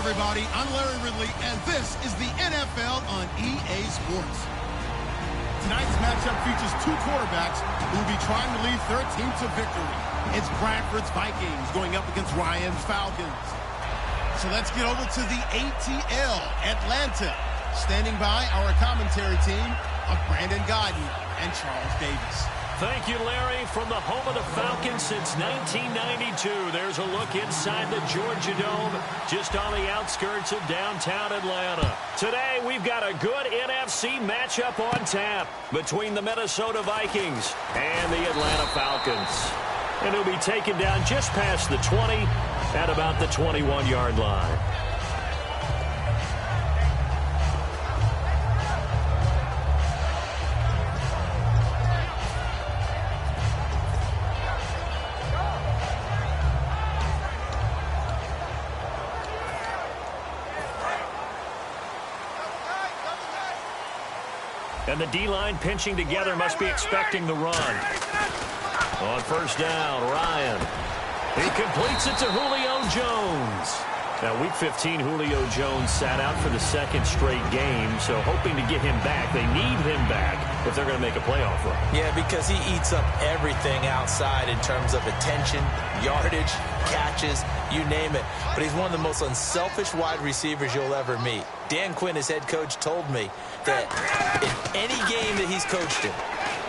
everybody. I'm Larry Ridley, and this is the NFL on EA Sports. Tonight's matchup features two quarterbacks who will be trying to lead their team to victory. It's Bradford's Vikings going up against Ryan's Falcons. So let's get over to the ATL, Atlanta. Standing by our commentary team of Brandon Godden and Charles Davis. Thank you, Larry. From the home of the Falcons since 1992, there's a look inside the Georgia Dome, just on the outskirts of downtown Atlanta. Today, we've got a good NFC matchup on tap between the Minnesota Vikings and the Atlanta Falcons. And he'll be taken down just past the 20 at about the 21-yard line. And the D-line pinching together must be expecting the run. On first down, Ryan. He completes it to Julio Jones. Now, Week 15, Julio Jones sat out for the second straight game, so hoping to get him back. They need him back if they're going to make a playoff run. Yeah, because he eats up everything outside in terms of attention, yardage, catches, you name it. But he's one of the most unselfish wide receivers you'll ever meet. Dan Quinn, his head coach, told me that in any game that he's coached in,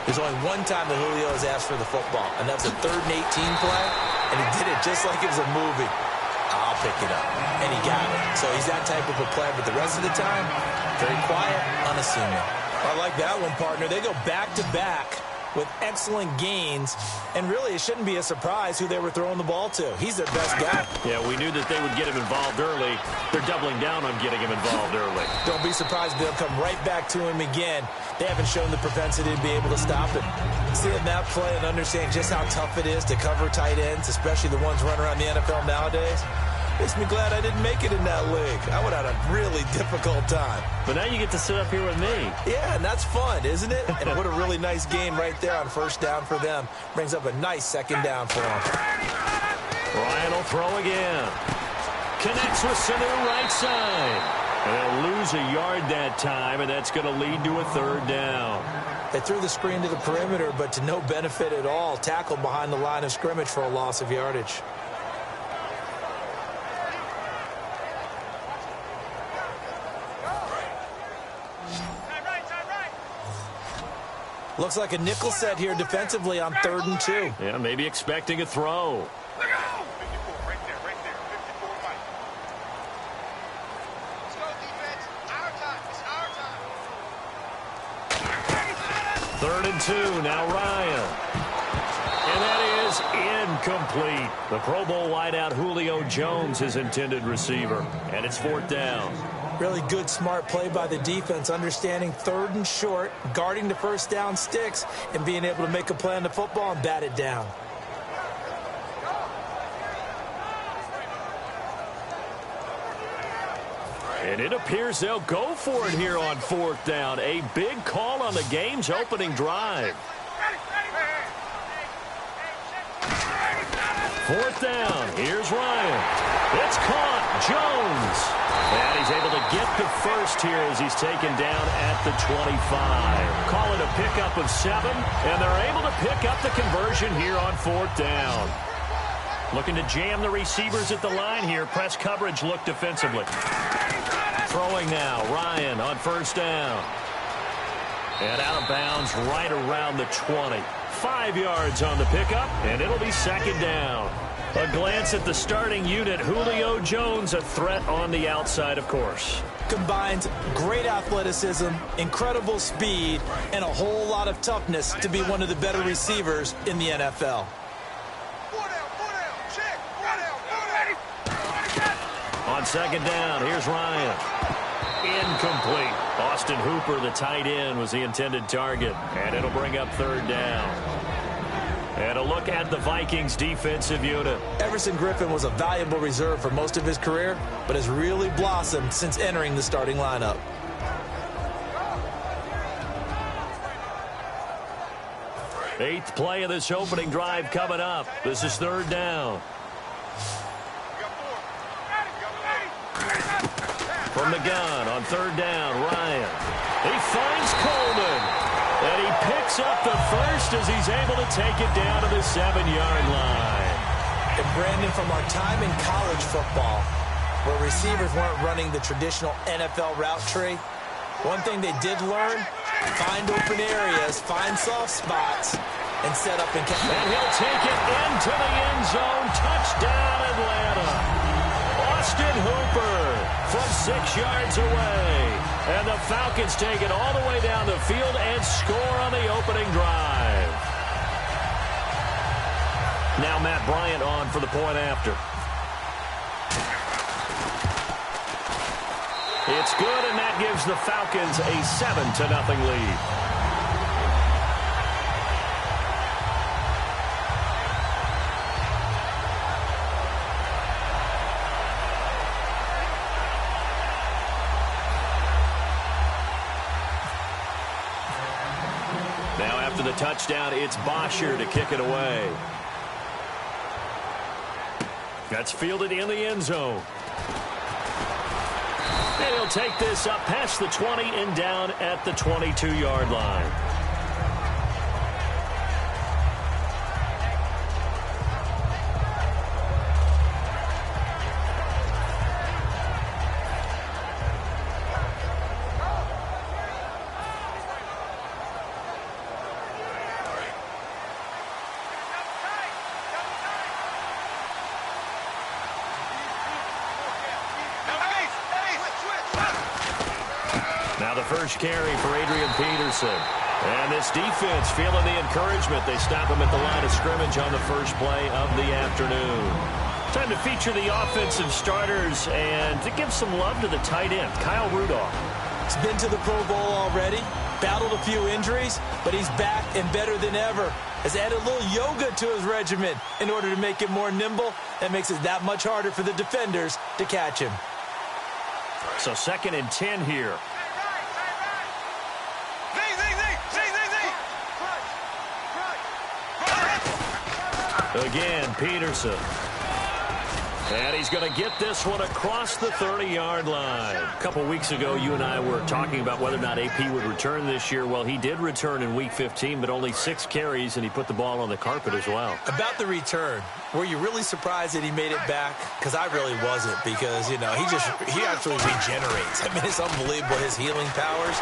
there's only one time that Julio has asked for the football, and that's a 3rd and 18 play, and he did it just like it was a movie. I'll pick it up. And he got it. So he's that type of a player, but the rest of the time, very quiet, unassuming. I like that one, partner. They go back-to-back with excellent gains, and really it shouldn't be a surprise who they were throwing the ball to. He's their best guy. Yeah, we knew that they would get him involved early. They're doubling down on getting him involved early. Don't be surprised they'll come right back to him again. They haven't shown the propensity to be able to stop it. Seeing that play and understanding just how tough it is to cover tight ends, especially the ones running around the NFL nowadays, makes me glad I didn't make it in that league. I would have had a really difficult time. But now you get to sit up here with me. Yeah, and that's fun, isn't it? And what a really nice game right there on first down for them. Brings up a nice second down for them. Ryan will throw again. Connects with Sanu right side. And they'll lose a yard that time, and that's going to lead to a 3rd down. They threw the screen to the perimeter, but to no benefit at all. Tackled behind the line of scrimmage for a loss of yardage. Looks like a nickel set here defensively on 3rd and 2. Yeah, maybe expecting a throw. Third and 2, now Ryan. And that is incomplete. The Pro Bowl wideout Julio Jones, his intended receiver. And it's 4th down. Really good, smart play by the defense, understanding 3rd and short, guarding the first down sticks, and being able to make a play on the football and bat it down. And it appears they'll go for it here on 4th down. A big call on the game's opening drive. 4th down. Here's Ryan. It's caught. Jones. And he's able to get the first here as he's taken down at the 25. Call it a pickup of 7, and they're able to pick up the conversion here on 4th down. Looking to jam the receivers at the line here. Press coverage look defensively. Throwing now. Ryan on first down. And out of bounds right around the 20. 5 yards on the pickup, and it'll be 2nd down. A glance at the starting unit. Julio Jones, a threat on the outside, of course. Combines great athleticism, incredible speed, and a whole lot of toughness to be one of the better receivers in the NFL. On 2nd down, here's Ryan. Incomplete. Austin Hooper, the tight end, was the intended target, and it'll bring up 3rd down. And a look at the Vikings defensive unit. Everson Griffin was a valuable reserve for most of his career, but has really blossomed since entering the starting lineup. Eighth play of this opening drive coming up. This is 3rd down. From the gun on third down, Ryan. He finds Coleman. And he picks up the first as he's able to take it down to the 7-yard line. And Brandon, from our time in college football, where receivers weren't running the traditional NFL route tree, one thing they did learn, find open areas, find soft spots, and set up and catch. And he'll take it into the end zone. Touchdown, Atlanta. Austin Hooper from 6 yards away. And the Falcons take it all the way down the field and score on the opening drive. Now Matt Bryant on for the point after. It's good, and that gives the Falcons a 7-0 lead. Now after the touchdown, it's Bosher to kick it away. That's fielded in the end zone. And he'll take this up past the 20 and down at the 22-yard line. First carry for Adrian Peterson. And this defense feeling the encouragement. They stop him at the line of scrimmage on the first play of the afternoon. Time to feature the offensive starters and to give some love to the tight end, Kyle Rudolph. He's been to the Pro Bowl already, battled a few injuries, but he's back and better than ever. Has added a little yoga to his regimen in order to make it more nimble. That makes it that much harder for the defenders to catch him. So 2nd and 10 here. Again, Peterson. And he's going to get this one across the 30-yard line. A couple weeks ago, you and I were talking about whether or not AP would return this year. Well, he did return in Week 15, but only 6 carries, and he put the ball on the carpet as well. About the return, were you really surprised that he made it back? Because I really wasn't, because, you know, he actually regenerates. I mean, it's unbelievable, his healing powers.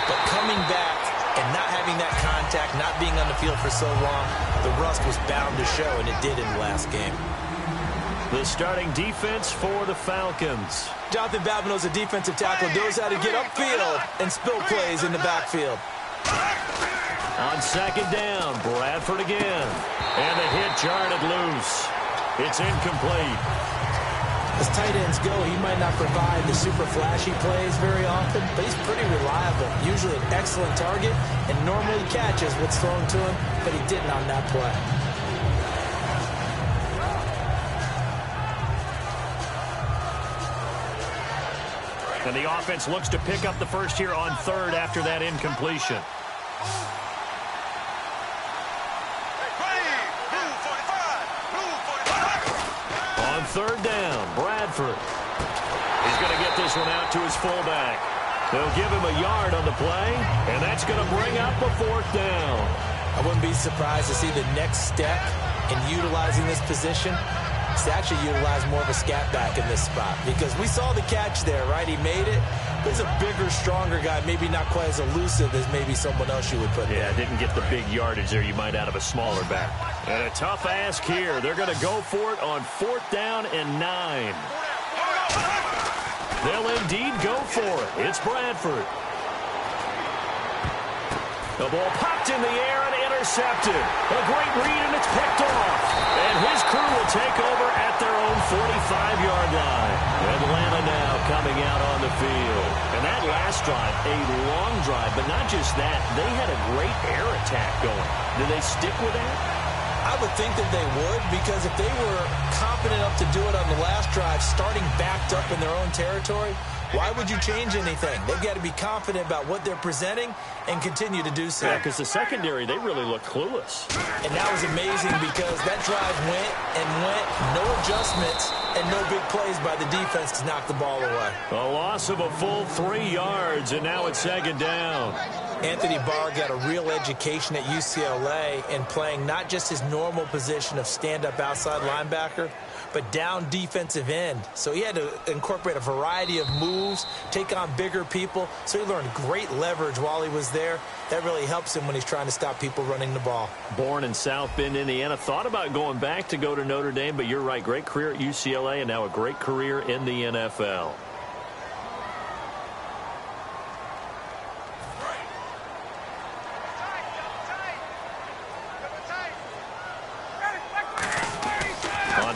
But coming back and not having that contact, not being on the field for so long, the rust was bound to show, and it did in the last game. The starting defense for the Falcons. Jonathan Babineaux's a defensive tackle, knows how to get upfield and spill plays in the backfield. On 2nd down, Bradford again. And the hit jarred it loose. It's incomplete. As tight ends go, he might not provide the super flashy plays very often, but he's pretty reliable. Usually an excellent target and normally catches what's thrown to him, but he didn't on that play. And the offense looks to pick up the first here on 3rd after that incompletion. On 3rd down, Bradford. He's going to get this one out to his fullback. They'll give him a yard on the play, and that's going to bring up a 4th down. I wouldn't be surprised to see the next step in utilizing this position to actually utilize more of a scat back in this spot, because we saw the catch there, right? He made it. But he's a bigger, stronger guy, maybe not quite as elusive as maybe someone else you would put there. Yeah, didn't get the big yardage there you might out of a smaller back. And a tough ask here. They're going to go for it on 4th down and 9. They'll indeed go for it. It's Bradford. The ball popped in the air and intercepted. A great read, and it's picked off. And his crew will take over at their own 45-yard line. Atlanta now coming out on the field. And that last drive, a long drive, but not just that. They had a great air attack going. Do they stick with that? I would think that they would, because if they were confident enough to do it on the last drive, starting backed up in their own territory, Why would you change anything? They've got to be confident about what they're presenting and continue to do so. Yeah, because the secondary, they really look clueless. And that was amazing because that drive went and went, no adjustments, and no big plays by the defense to knock the ball away. A loss of a full 3 yards, and now it's second down. Anthony Barr got a real education at UCLA in playing not just his normal position of stand-up outside linebacker, but down defensive end. So he had to incorporate a variety of moves, take on bigger people. So he learned great leverage while he was there. That really helps him when he's trying to stop people running the ball. Born in South Bend, Indiana. Thought about going back to go to Notre Dame, but you're right. Great career at UCLA and now a great career in the NFL.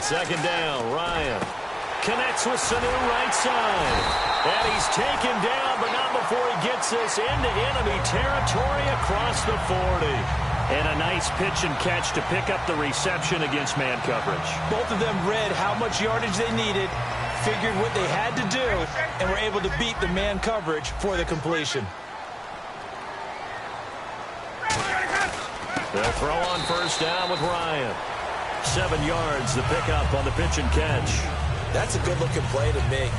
Second down, Ryan connects with Sanu right side. And he's taken down, but not before he gets us into enemy territory across the 40. And a nice pitch and catch to pick up the reception against man coverage. Both of them read how much yardage they needed, figured what they had to do, and were able to beat the man coverage for the completion. They'll throw on first down with Ryan. 7 yards, the pickup on the pitch and catch. That's a good-looking play to me.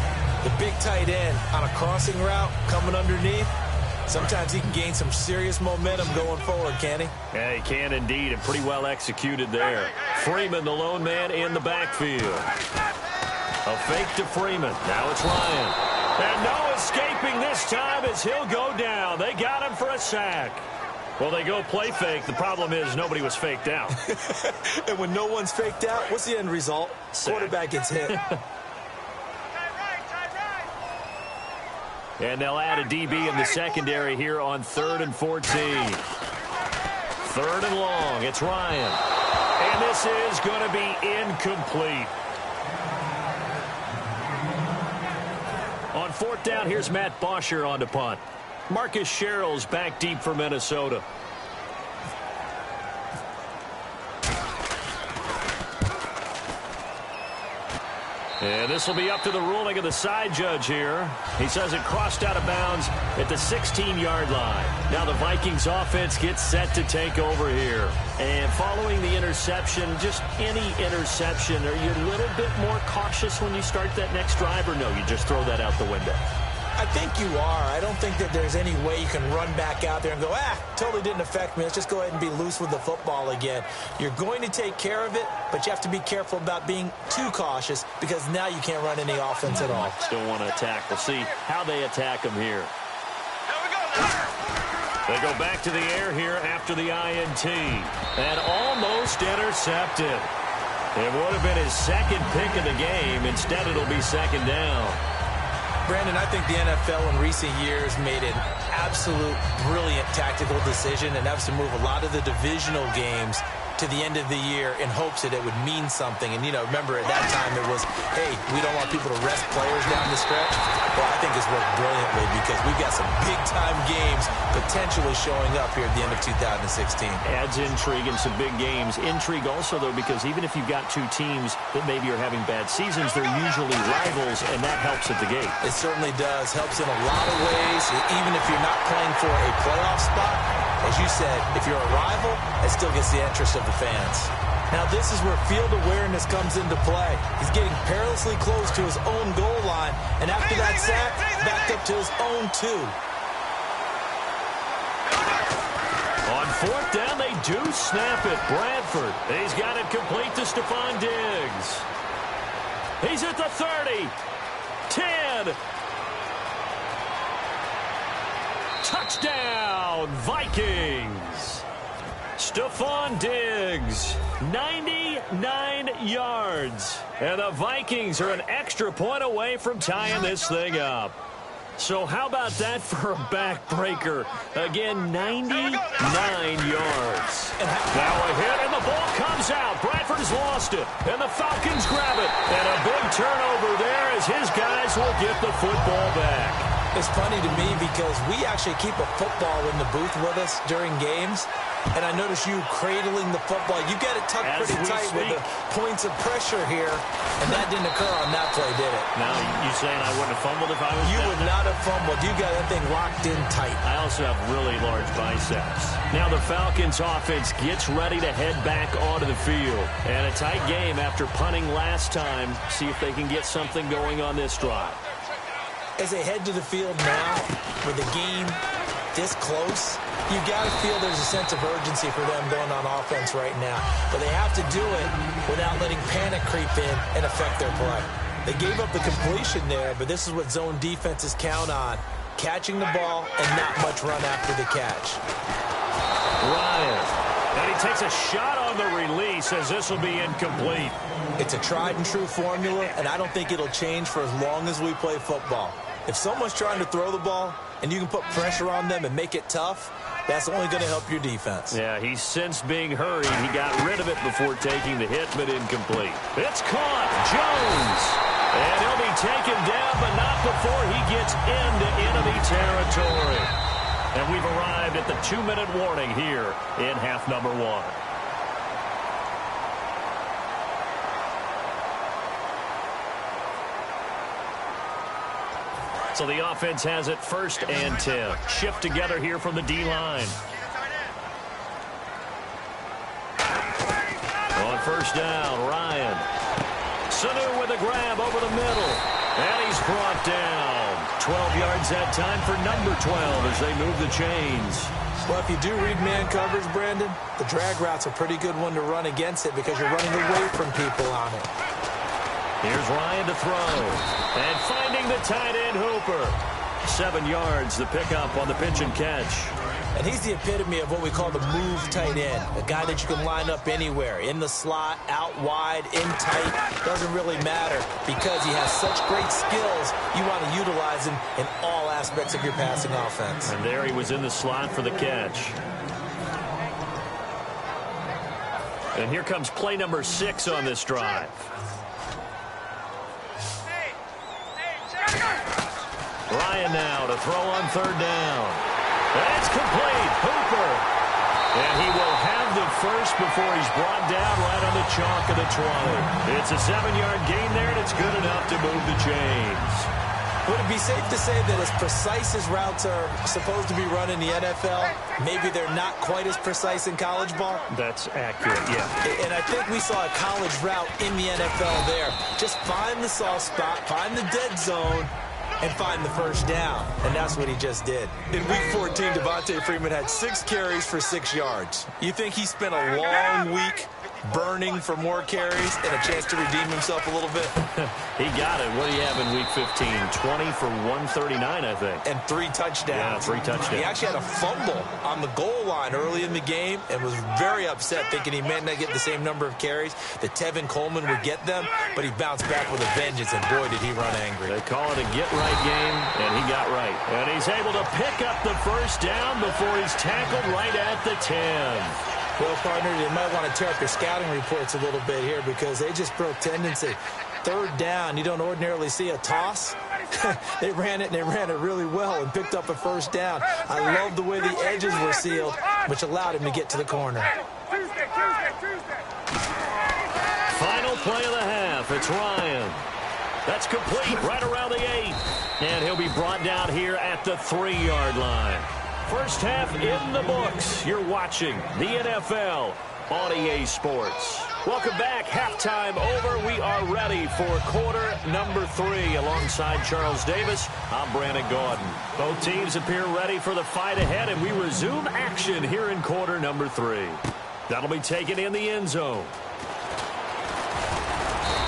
The big tight end on a crossing route coming underneath. Sometimes he can gain some serious momentum going forward, can he? Yeah, he can indeed, and pretty well executed there. Freeman, the lone man in the backfield. A fake to Freeman. Now it's Ryan. And no escaping this time as he'll go down. They got him for a sack. Well, they go play fake. The problem is nobody was faked out. And when no one's faked out, what's the end result? Sack. Quarterback gets hit. And they'll add a DB in the secondary here on 3rd and 14. 3rd and long. It's Ryan. And this is going to be incomplete. On 4th down, here's Matt Bosher on the punt. Marcus Sherrill's back deep for Minnesota. And this will be up to the ruling of the side judge here. He says it crossed out of bounds at the 16-yard line. Now the Vikings offense gets set to take over here. And following the interception, just any interception, are you a little bit more cautious when you start that next drive, or no, you just throw that out the window? I think you are. I don't think that there's any way you can run back out there and go, totally didn't affect me. Let's just go ahead and be loose with the football again. You're going to take care of it, but you have to be careful about being too cautious because now you can't run any offense at all. Still want to attack. We'll see how they attack them here. They go back to the air here after the INT. And almost intercepted. It would have been his second pick of the game. Instead, it'll be second down. Brandon, I think the NFL in recent years made an absolute brilliant tactical decision, and that was to move a lot of the divisional games to the end of the year in hopes that it would mean something. And, remember at that time it was, hey, we don't want people to rest players down the stretch. Well, I think it's worked brilliantly because we've got some big-time games potentially showing up here at the end of 2016. Adds intrigue in some big games. Intrigue also, though, because even if you've got two teams that maybe are having bad seasons, they're usually rivals, and that helps at the gate. It certainly does. Helps in a lot of ways, even if you're not playing for a playoff spot. As you said, if you're a rival, it still gets the interest of the fans. Now, this is where field awareness comes into play. He's getting perilously close to his own goal line, and after that sack, backed up to his own 2. On 4th down, they do snap it. Bradford, he's got it complete to Stephon Diggs. He's at the 30. 10. Touchdown, Vikings. Stephon Diggs, 99 yards. And the Vikings are an extra point away from tying this thing up. So how about that for a backbreaker? Again, 99 yards. Now a hit, and the ball comes out. Bradford has lost it, and the Falcons grab it. And a big turnover there as his guys will get the football back. It's funny to me because we actually keep a football in the booth with us during games. And I notice you cradling the football. You got it tucked pretty tight with the points of pressure here, and that didn't occur on that play, did it? Now, you saying I wouldn't have fumbled if I was You would not have fumbled. You got that thing locked in tight. I also have really large biceps. Now the Falcons offense gets ready to head back onto the field. And a tight game after punting last time. See if they can get something going on this drive. As they head to the field now, with the game this close, you got to feel there's a sense of urgency for them going on offense right now. But they have to do it without letting panic creep in and affect their play. They gave up the completion there, but this is what zone defenses count on. Catching the ball and not much run after the catch. Ryan. And he takes a shot on the release as this will be incomplete. It's a tried and true formula, and I don't think it'll change for as long as we play football. If someone's trying to throw the ball and you can put pressure on them and make it tough, that's only going to help your defense. Yeah, he's since being hurried. He got rid of it before taking the hit, but incomplete. It's caught. Jones. And he'll be taken down, but not before he gets into enemy territory. And we've arrived at the 2-minute warning here in half number 1. So the offense has it 1st and 10. Shift together here from the D-line. On 1st down, Ryan. Sanu with a grab over the middle. And he's brought down. 12 yards that time for number 12 as they move the chains. Well, if you do read man coverage, Brandon, the drag route's a pretty good one to run against it because you're running away from people on it. Here's Ryan to throw. And finding the tight end Hooper. 7 yards, the pickup on the pitch and catch. And he's the epitome of what we call the move tight end. A guy that you can line up anywhere. In the slot, out wide, in tight. Doesn't really matter because he has such great skills. You want to utilize him in all aspects of your passing offense. And there he was in the slot for the catch. And here comes play number 6 on this drive. Ryan now to throw on 3rd down. That's complete. Hooper. And he will have the first before he's brought down right on the chalk of the 20. It's a 7-yard gain there, and it's good enough to move the chains. Would it be safe to say that as precise as routes are supposed to be run in the NFL, maybe they're not quite as precise in college ball? That's accurate, yeah. And I think we saw a college route in the NFL there. Just find the soft spot, find the dead zone, and find the 1st down. And that's what he just did. In Week 14, Devontae Freeman had 6 carries for 6 yards. You think he spent a long week burning for more carries and a chance to redeem himself a little bit? He got it. What do you have in Week 15? 20 for 139, I think. And 3 touchdowns. Yeah, 3 touchdowns. He actually had a fumble on the goal line early in the game and was very upset, thinking he might not get the same number of carries that Tevin Coleman would get them, but he bounced back with a vengeance, and boy, did he run angry. They call it a get-right game, and he got right. And he's able to pick up the 1st down before he's tackled right at the 10. Well, partner, you might want to tear up your scouting reports a little bit here because they just broke tendency. 3rd down, you don't ordinarily see a toss. They ran it, and they ran it really well and picked up a 1st down. I love the way the edges were sealed, which allowed him to get to the corner. Final play of the half. It's Ryan. That's complete right around the 8. And he'll be brought down here at the 3-yard line. First half in the books. You're watching the NFL on EA Sports. Welcome back. Halftime over. We are ready for quarter number 3. Alongside Charles Davis, I'm Brandon Gordon. Both teams appear ready for the fight ahead, and we resume action here in quarter number 3. That'll be taken in the end zone.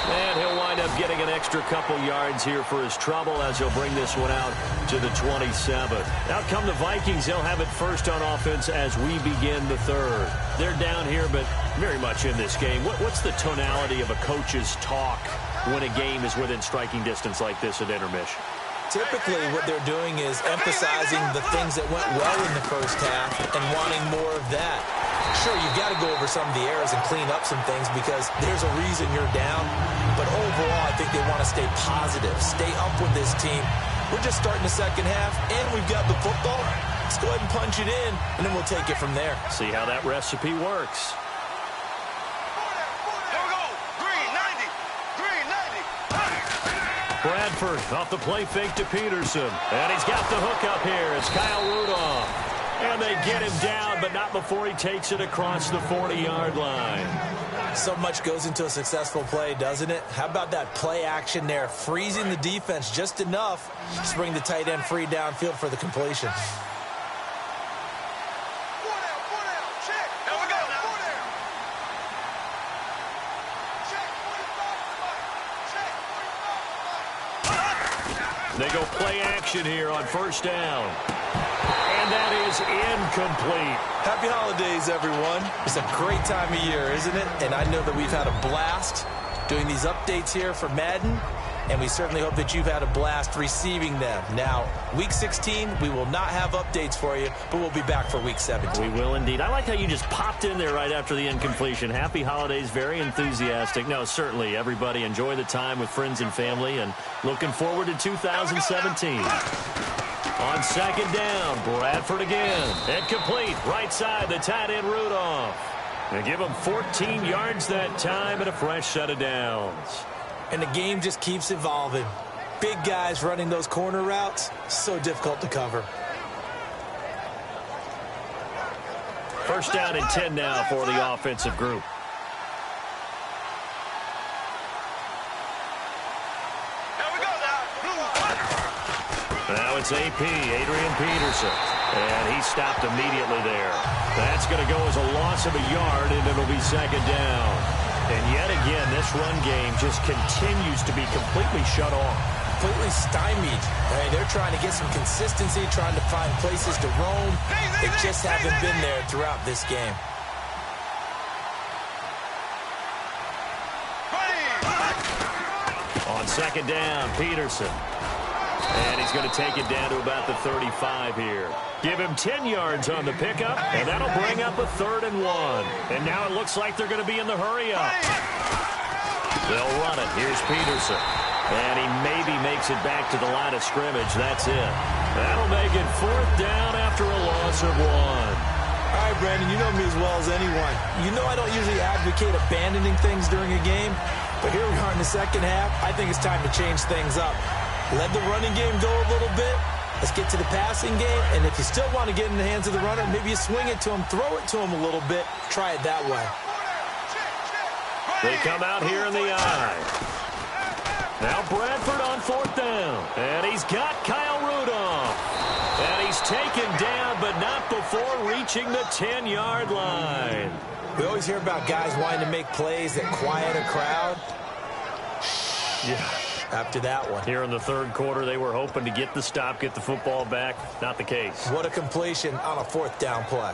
And he'll wind up getting an extra couple yards here for his trouble as he'll bring this one out to the 27. Out come the Vikings. They'll have it first on offense as we begin the 3rd. They're down here, but very much in this game. What's the tonality of a coach's talk when a game is within striking distance like this at intermission? Typically, what they're doing is emphasizing the things that went well in the 1st half and wanting more of that. Sure, you've got to go over some of the errors and clean up some things because there's a reason you're down. But overall, I think they want to stay positive, stay up with this team. We're just starting the 2nd half, and we've got the football. Let's go ahead and punch it in, and then we'll take it from there. See how that recipe works. Bradford off the play fake to Peterson. And he's got the hook up here. It's Kyle Rudolph. And they get him down, but not before he takes it across the 40-yard line. So much goes into a successful play, doesn't it? How about that play action there? Freezing the defense just enough to bring the tight end free downfield for the completion. They go play action here on first down. And that is incomplete. Happy holidays, everyone. It's a great time of year, isn't it? And I know that we've had a blast doing these updates here for Madden, and we certainly hope that you've had a blast receiving them. Now, Week 16, we will not have updates for you, but we'll be back for Week 17. We will indeed. I like how you just popped in there right after the incompletion. Happy holidays, very enthusiastic. No, certainly, everybody enjoy the time with friends and family, and looking forward to 2017. On second down, Bradford again. Incomplete, right side, the tight end Rudolph. They give him 14 yards that time and a fresh set of downs. And the game just keeps evolving. Big guys running those corner routes, so difficult to cover. First down and 10 now for the offensive group. Now it's AP, Adrian Peterson. And he stopped immediately there. That's going to go as a loss of a yard, and it'll be second down. And yet again, this run game just continues to be completely shut off. Completely stymied. They're trying to get some consistency, trying to find places to roam. They just haven't been there throughout this game. On second down, Peterson. And he's going to take it down to about the 35 here. Give him 10 yards on the pickup, and that'll bring up a 3rd and 1. And now it looks like they're going to be in the hurry-up. They'll run it. Here's Peterson. And he maybe makes it back to the line of scrimmage. That's it. That'll make it 4th down after a loss of 1. All right, Brandon, you know me as well as anyone. You know I don't usually advocate abandoning things during a game, but here we are in the second half. I think it's time to change things up. Let the running game go a little bit. Let's get to the passing game. And if you still want to get in the hands of the runner, maybe you swing it to him, throw it to him a little bit. Try it that way. They come out here in the eye. Now Bradford on 4th down. And he's got Kyle Rudolph. And he's taken down, but not before reaching the 10-yard line. We always hear about guys wanting to make plays that quiet a crowd. Yeah. After that one. Here in the 3rd quarter, they were hoping to get the stop, get the football back. Not the case. What a completion on a 4th down play.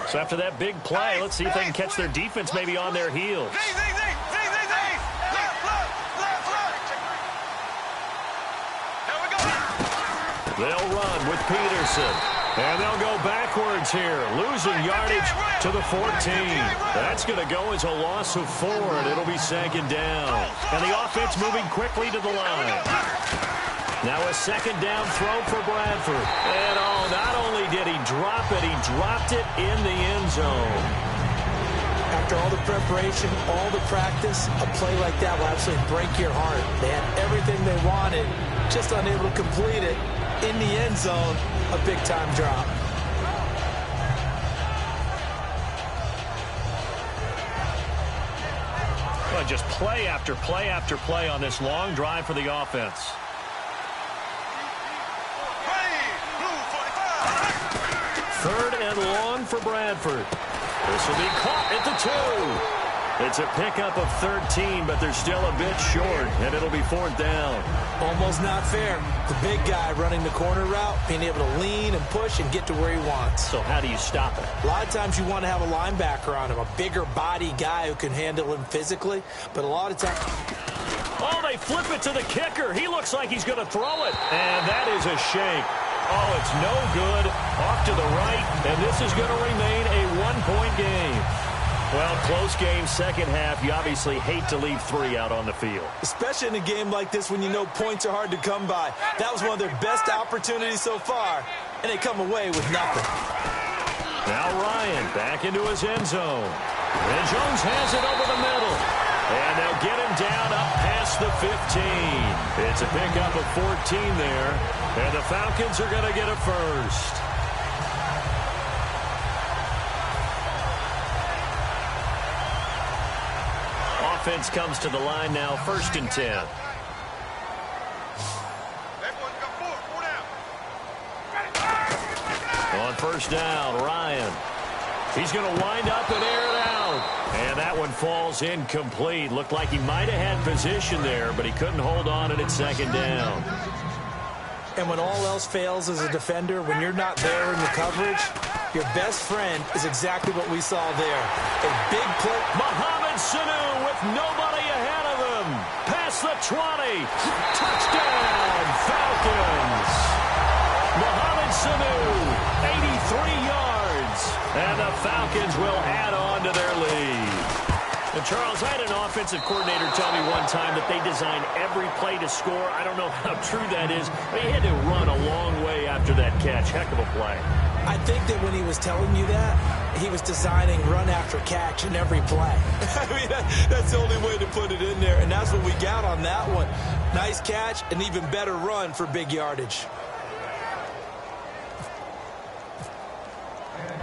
So after that big play, let's see if they can catch their defense maybe on their heels. They'll run with Peterson. And they'll go backwards here, losing yardage to the 14. That's going to go as a loss of 4, and it'll be second down. And the offense moving quickly to the line. Now a second down throw for Bradford. And not only did he drop it, he dropped it in the end zone. After all the preparation, all the practice, a play like that will absolutely break your heart. They had everything they wanted, just unable to complete it. In the end zone, a big-time drop. Well, just play after play after play on this long drive for the offense. Third and long for Bradford. This will be caught at the 2. It's a pickup of 13, but they're still a bit short, and it'll be 4th down. Almost not fair. The big guy running the corner route, being able to lean and push and get to where he wants. So how do you stop it? A lot of times you want to have a linebacker on him, a bigger body guy who can handle him physically, but a lot of times... Oh, they flip it to the kicker. He looks like he's going to throw it, and that is a shank. Oh, it's no good. Off to the right, and this is going to remain a one-point game. Well, close game, second half. You obviously hate to leave 3 out on the field. Especially in a game like this when you know points are hard to come by. That was one of their best opportunities so far, and they come away with nothing. Now Ryan back into his end zone. And Jones has it over the middle. And they'll get him down up past the 15. It's a pickup of 14 there. And the Falcons are going to get a first. Offense comes to the line now, 1st and 10. On 1st down, Ryan. He's going to wind up and air it out. And that one falls incomplete. Looked like he might have had position there, but he couldn't hold on it at 2nd down. And when all else fails as a defender, when you're not there in the coverage, your best friend is exactly what we saw there. A big play. Mohamed Sanu with nobody ahead of him. Past the 20. Touchdown, Falcons. Mohamed Sanu, 83 yards. And the Falcons will add on to their lead. And Charles, I had an offensive coordinator tell me one time that they design every play to score. I don't know how true that is, but he had to run a long way after that catch. Heck of a play. I think that when he was telling you that, he was designing run after catch in every play. I mean, that's the only way to put it in there, and that's what we got on that one. Nice catch, an even better run for big yardage.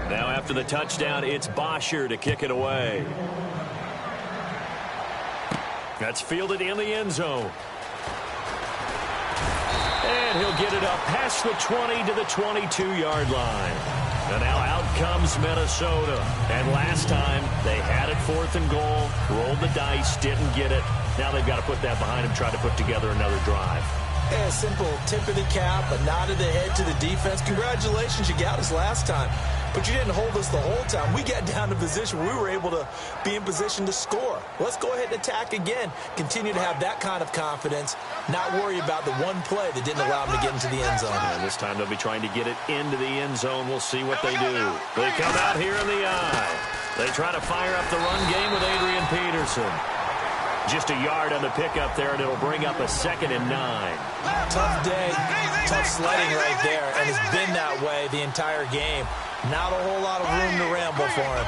Now after the touchdown, it's Bosher to kick it away. That's fielded in the end zone. And he'll get it up past the 20 to the 22-yard line. And now out comes Minnesota. And last time, they had it 4th and goal, rolled the dice, didn't get it. Now they've got to put that behind them, try to put together another drive. Yeah, simple tip of the cap, a nod of the head to the defense. Congratulations, you got us last time. But you didn't hold us the whole time. We got down to position where we were able to be in position to score. Let's go ahead and attack again. Continue to have that kind of confidence, not worry about the one play that didn't allow them to get into the end zone. And this time they'll be trying to get it into the end zone. We'll see what they do. They come out here in the eye. They try to fire up the run game with Adrian Peterson. Just a yard on the pickup there, and it'll bring up a 2nd and 9. Tough day, tough sledding right there, and it's been that way the entire game. Not a whole lot of room to ramble for him.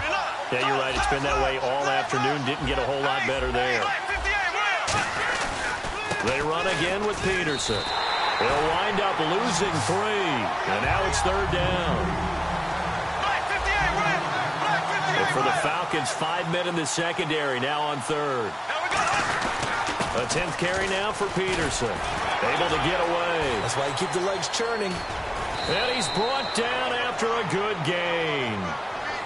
Yeah, you're right. It's been that way all afternoon. Didn't get a whole lot better there. They run again with Peterson. They'll wind up losing 3, and now it's 3rd down. And for the Falcons, 5 men in the secondary, now on 3rd. A 10th carry now for Peterson. Able to get away. That's why you keep the legs churning. And he's brought down after a good gain.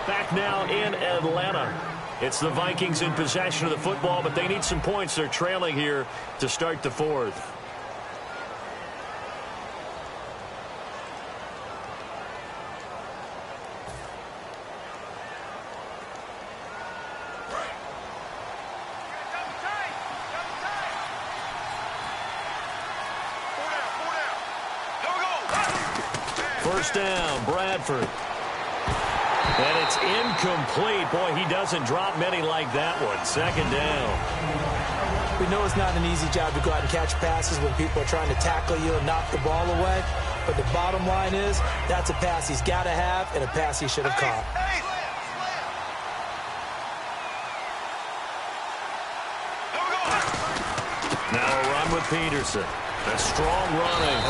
Back now in Atlanta. It's the Vikings in possession of the football, but they need some points. They're trailing here to start the 4th. First down, Bradford. And it's incomplete. Boy, he doesn't drop many like that one. 2nd down. We know it's not an easy job to go out and catch passes when people are trying to tackle you and knock the ball away. But the bottom line is, that's a pass he's got to have and a pass he should have caught. Now a run with Peterson. A strong running.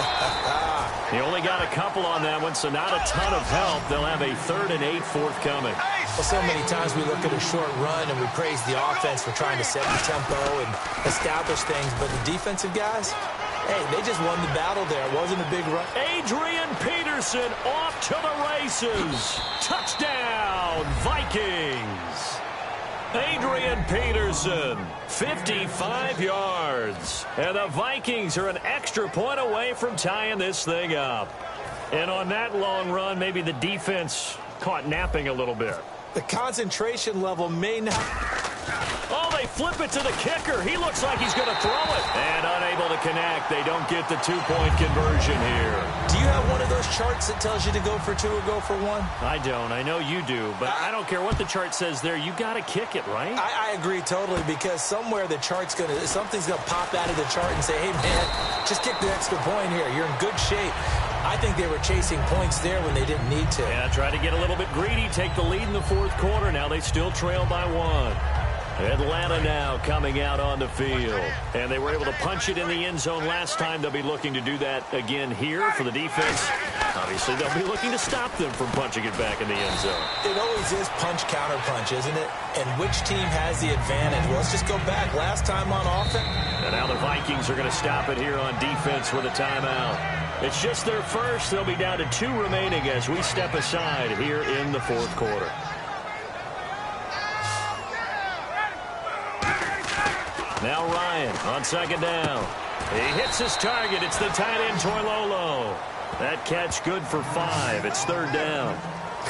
He only got a couple on that one, so not a ton of help. They'll have a 3rd and 8 forthcoming. Well, so many times we look at a short run and we praise the offense for trying to set the tempo and establish things, but the defensive guys, hey, they just won the battle there. It wasn't a big run. Adrian Peterson off to the races. Touchdown, Vikings. Adrian Peterson, 55 yards. And the Vikings are an extra point away from tying this thing up. And on that long run, maybe the defense caught napping a little bit. The concentration level may not... Oh, they flip it to the kicker. He looks like he's going to throw it. And unable to connect. They don't get the two-point conversion here. Do you have one of those charts that tells you to go for 2 or go for 1? I don't. I know you do. But I don't care what the chart says there. You got to kick it, right? I agree totally, because somewhere the chart's something's going to pop out of the chart and say, hey, man, just kick the extra point here. You're in good shape. I think they were chasing points there when they didn't need to. Yeah, try to get a little bit greedy, take the lead in the fourth quarter. Now they still trail by 1. Atlanta now coming out on the field. And they were able to punch it in the end zone last time. They'll be looking to do that again here for the defense. Obviously, they'll be looking to stop them from punching it back in the end zone. It always is punch-counter-punch, isn't it? And which team has the advantage? Well, let's just go back. Last time on offense. And now the Vikings are going to stop it here on defense with a timeout. It's just their first. They'll be down to 2 remaining as we step aside here in the fourth quarter. Now Ryan on second down. He hits his target. It's the tight end, Toilolo. That catch good for 5. It's third down.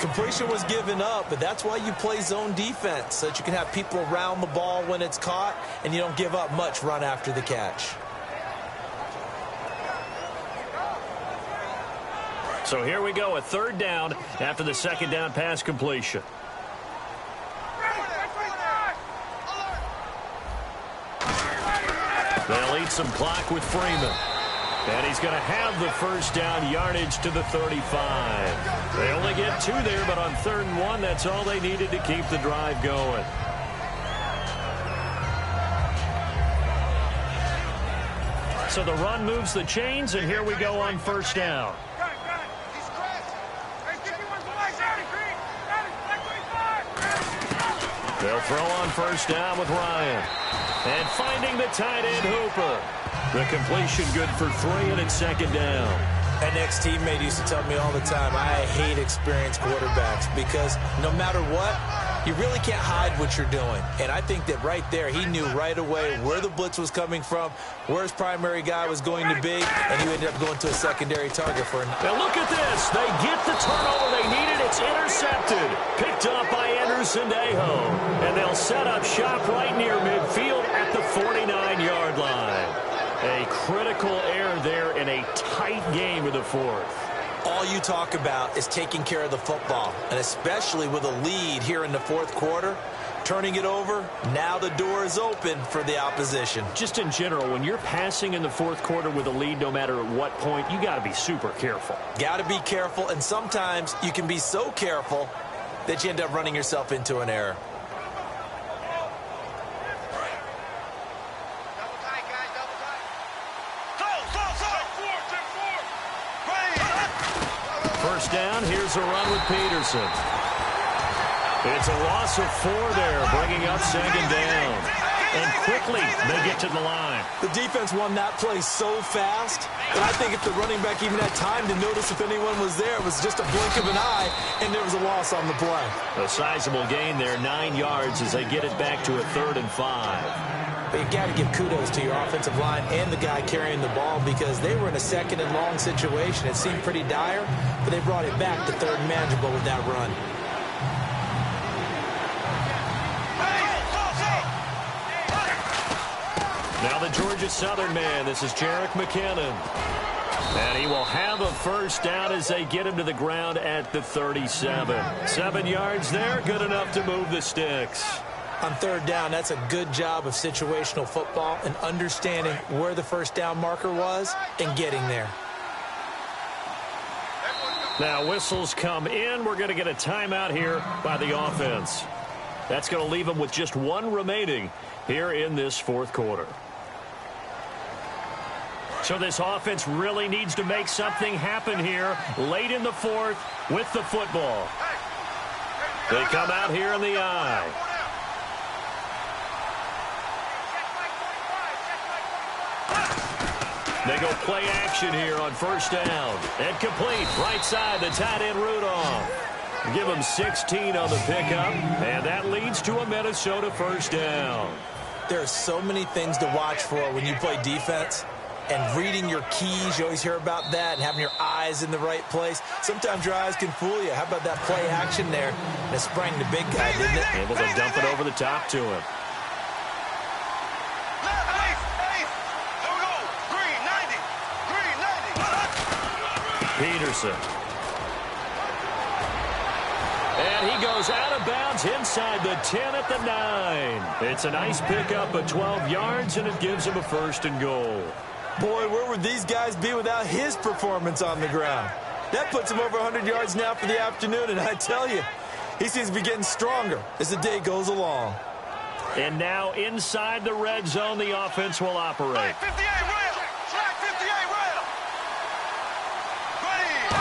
Completion was given up, but that's why you play zone defense, so that you can have people around the ball when it's caught, and you don't give up much run after the catch. So here we go, a third down after the second down pass completion. They'll eat some clock with Freeman. And he's going to have the first down yardage to the 35. They only get 2 there, but on 3rd and 1, that's all they needed to keep the drive going. So the run moves the chains, and here we go on first down. They'll throw on first down with Ryan. And finding the tight end, Hooper. The completion good for 3, and it's second down. An ex-teammate used to tell me all the time, I hate experienced quarterbacks, because no matter what, you really can't hide what you're doing. And I think that right there, he knew right away where the blitz was coming from, where his primary guy was going to be, and he ended up going to a secondary target for him. Now look at this. They get the turnover they needed. It's intercepted. Picked up by Sandejo. And they'll set up shop right near midfield at the 49-yard line. A critical error there in a tight game of the fourth. All you talk about is taking care of the football, and especially with a lead here in the fourth quarter, turning it over, now the door is open for the opposition. Just in general, when you're passing in the fourth quarter with a lead, no matter at what point, you got to be super careful. Got to be careful, and sometimes you can be so careful that you end up running yourself into an error. First down, here's a run with Peterson. It's a loss of 4 there, bringing up second down. And quickly, they get to the line. The defense won that play so fast, and I think if the running back even had time to notice if anyone was there, it was just a blink of an eye, and there was a loss on the play. A sizable gain there, 9 yards as they get it back to a 3rd and 5. But you got to give kudos to your offensive line and the guy carrying the ball, because they were in a 2nd and long situation. It seemed pretty dire, but they brought it back to 3rd and manageable with that run. Now the Georgia Southern man. This is Jerick McKinnon. And he will have a first down as they get him to the ground at the 37. 7 yards there, good enough to move the sticks. On 3rd down, that's a good job of situational football and understanding where the first down marker was and getting there. Now whistles come in. We're going to get a timeout here by the offense. That's going to leave them with just 1 remaining here in this fourth quarter. So this offense really needs to make something happen here late in the fourth with the football. They come out here in the eye. They go play action here on first down. And complete. Right side, the tight end Rudolph. Give him 16 on the pickup. And that leads to a Minnesota first down. There are so many things to watch for when you play defense. And reading your keys, you always hear about that, and having your eyes in the right place. Sometimes your eyes can fool you. How about that play action there? And it sprang the big guy, didn't it? Able to dump it over the top to him. Peterson. And he goes out of bounds inside the 10 at the 9. It's a nice pickup of 12 yards, and it gives him a 1st and goal. Boy, where would these guys be without his performance on the ground? That puts him over 100 yards now for the afternoon, and I tell you, he seems to be getting stronger as the day goes along. And now inside the red zone, the offense will operate.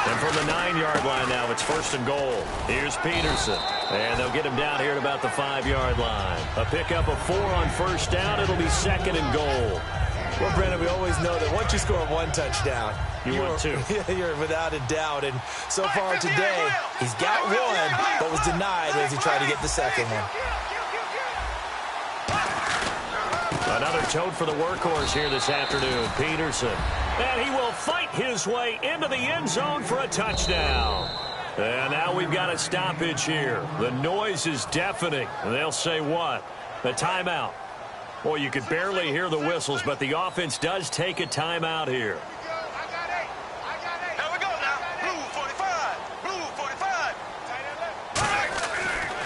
And from the 9-yard line now, it's 1st and goal. Here's Peterson. And they'll get him down here at about the 5-yard line. A pickup of 4 on 1st down. It'll be 2nd and goal. Well, Brandon, we always know that once you score 1 touchdown, you're 2. You're without a doubt. And so far today, he's got 1, but was denied as he tried to get the 2nd one. Another tote for the workhorse here this afternoon, Peterson. And he will fight his way into the end zone for a touchdown. And now we've got a stoppage here. The noise is deafening. And they'll say what? A timeout. Well, you could barely hear the whistles, but the offense does take a timeout here.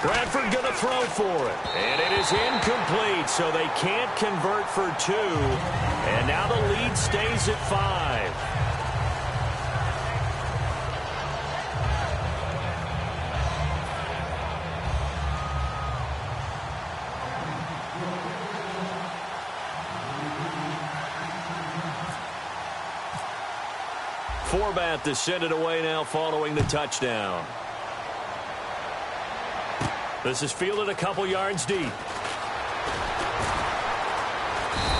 Bradford going to throw for it. And it is incomplete, so they can't convert for 2. And now the lead stays at 5. Forbat to send it away now following the touchdown. This is fielded a couple yards deep.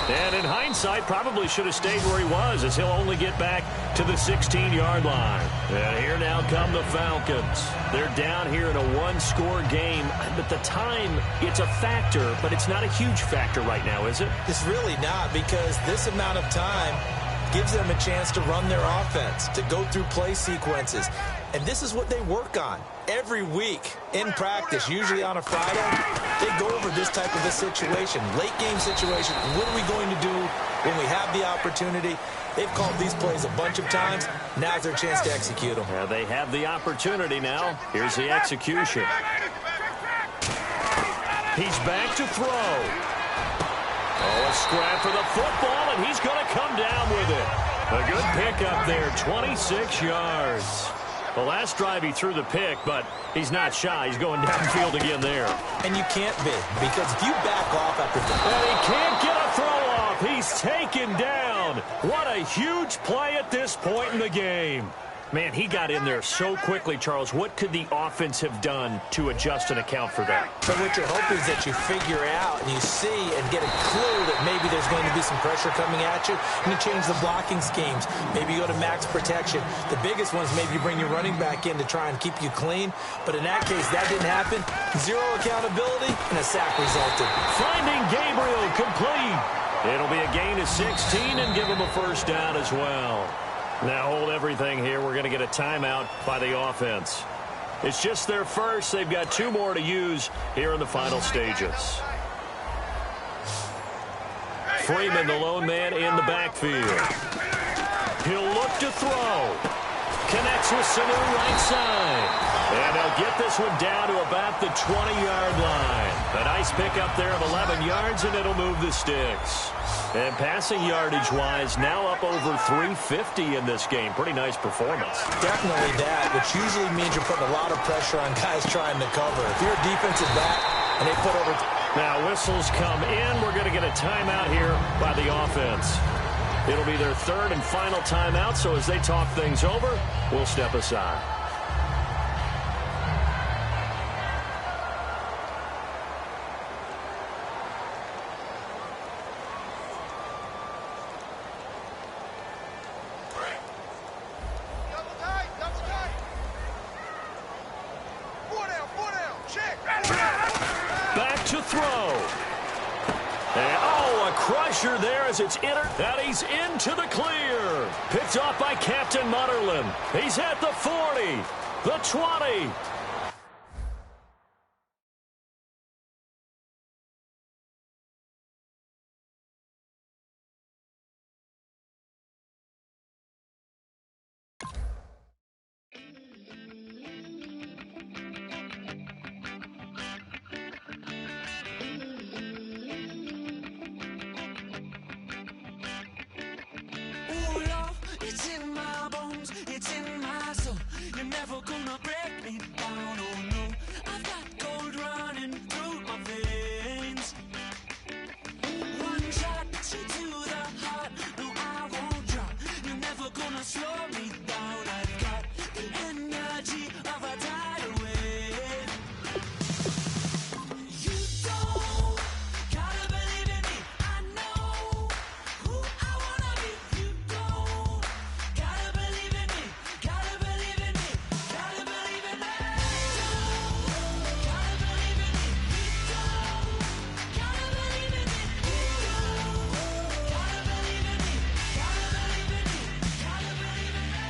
And in hindsight, probably should have stayed where he was, as he'll only get back to the 16-yard line. And here now come the Falcons. They're down here in a 1-score game. But the time, it's a factor, but it's not a huge factor right now, is it? It's really not, because this amount of time gives them a chance to run their offense, to go through play sequences. And this is what they work on every week in practice, usually on a Friday. They go over this type of a situation, late game situation. What are we going to do when we have the opportunity? They've called these plays a bunch of times. Now's their chance to execute them. Yeah, they have the opportunity now. Here's the execution. He's back to throw. Oh, a scrap for the football, and he's going to come down with it. A good pickup there, 26 yards. The last drive he threw the pick, but he's not shy. He's going downfield again there. And you can't be, because if you back off after and he can't get a throw off. He's taken down. What a huge play at this point in the game. Man, he got in there so quickly, Charles. What could the offense have done to adjust and account for that? But what you're hoping is that you figure out and you see and get a clue that maybe there's going to be some pressure coming at you, and you change the blocking schemes. Maybe you go to max protection. The biggest ones, maybe you bring your running back in to try and keep you clean. But in that case, that didn't happen. 0 accountability, and a sack resulted. Finding Gabriel complete. It'll be a gain of 16 and give him a 1st down as well. Now hold everything here. We're going to get a timeout by the offense. It's just their first. They've got 2 more to use here in the final stages. Freeman, the lone man in the backfield. He'll look to throw. Connects with Sanu right side. And they'll get this one down to about the 20-yard line. A nice pickup there of 11 yards, and it'll move the sticks. And passing yardage-wise, now up over 350 in this game. Pretty nice performance. Definitely that, which usually means you're putting a lot of pressure on guys trying to cover. If you're a defensive back and they put over... Now whistles come in. We're going to get a timeout here by the offense. It'll be their 3rd and final timeout, so as they talk things over, we'll step aside. To throw. And, oh, a crusher there as it's entered. And he's into the clear. Picked off by Captain Mutterland. He's at the 40, the 20, me down. I've got the energy of a tidal wave. You don't gotta believe in me. I know who I wanna be. You don't gotta believe in me. Gotta believe in me. Gotta believe in me. Gotta believe in me. Gotta believe in me. Gotta believe in me. Gotta believe in me. Gotta believe in me.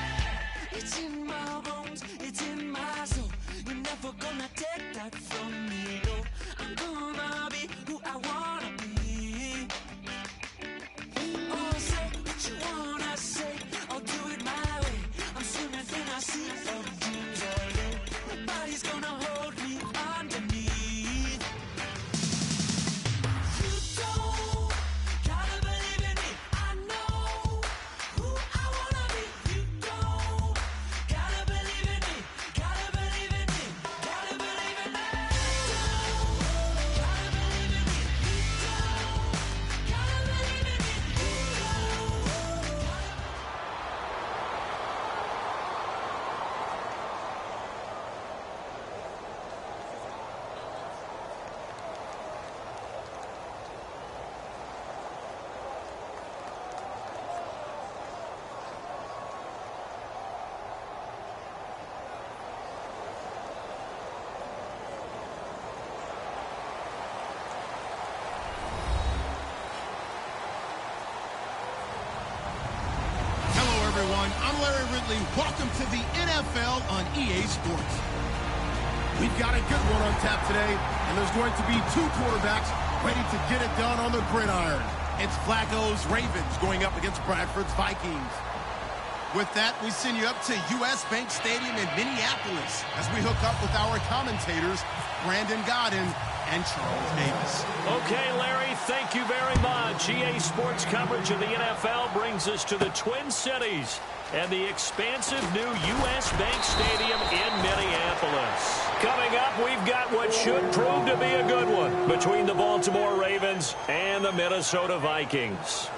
It's in my bones. It's in my soul. You're never gonna take that from me. No, I'm gonna be who I wanna be. Oh, say what you wanna say. I'll do it my way. I'm swimming in a sea of dreams all day. Nobody's gonna hold me underneath. You don't gotta believe in me. I know who I wanna be. You don't gotta believe in me. Gotta believe in me. Gotta believe in me. Gotta believe in me. Gotta believe in me. Hello, everyone. I'm Larry Ridley. Welcome to the NFL on EA Sports. We've got a good one on tap today, and there's going to be two quarterbacks ready to get it done on the gridiron. It's Flacco's Ravens going up against Bradford's Vikings. With that, we send you up to US Bank Stadium in Minneapolis as we hook up with our commentators, Brandon Godden and Charles Davis. Okay, Larry, thank you very much. EA Sports coverage of the NFL brings us to the Twin Cities and the expansive new US Bank Stadium in Minneapolis. Coming up, we've got what should prove to be a good one between the Baltimore Ravens and the Minnesota Vikings.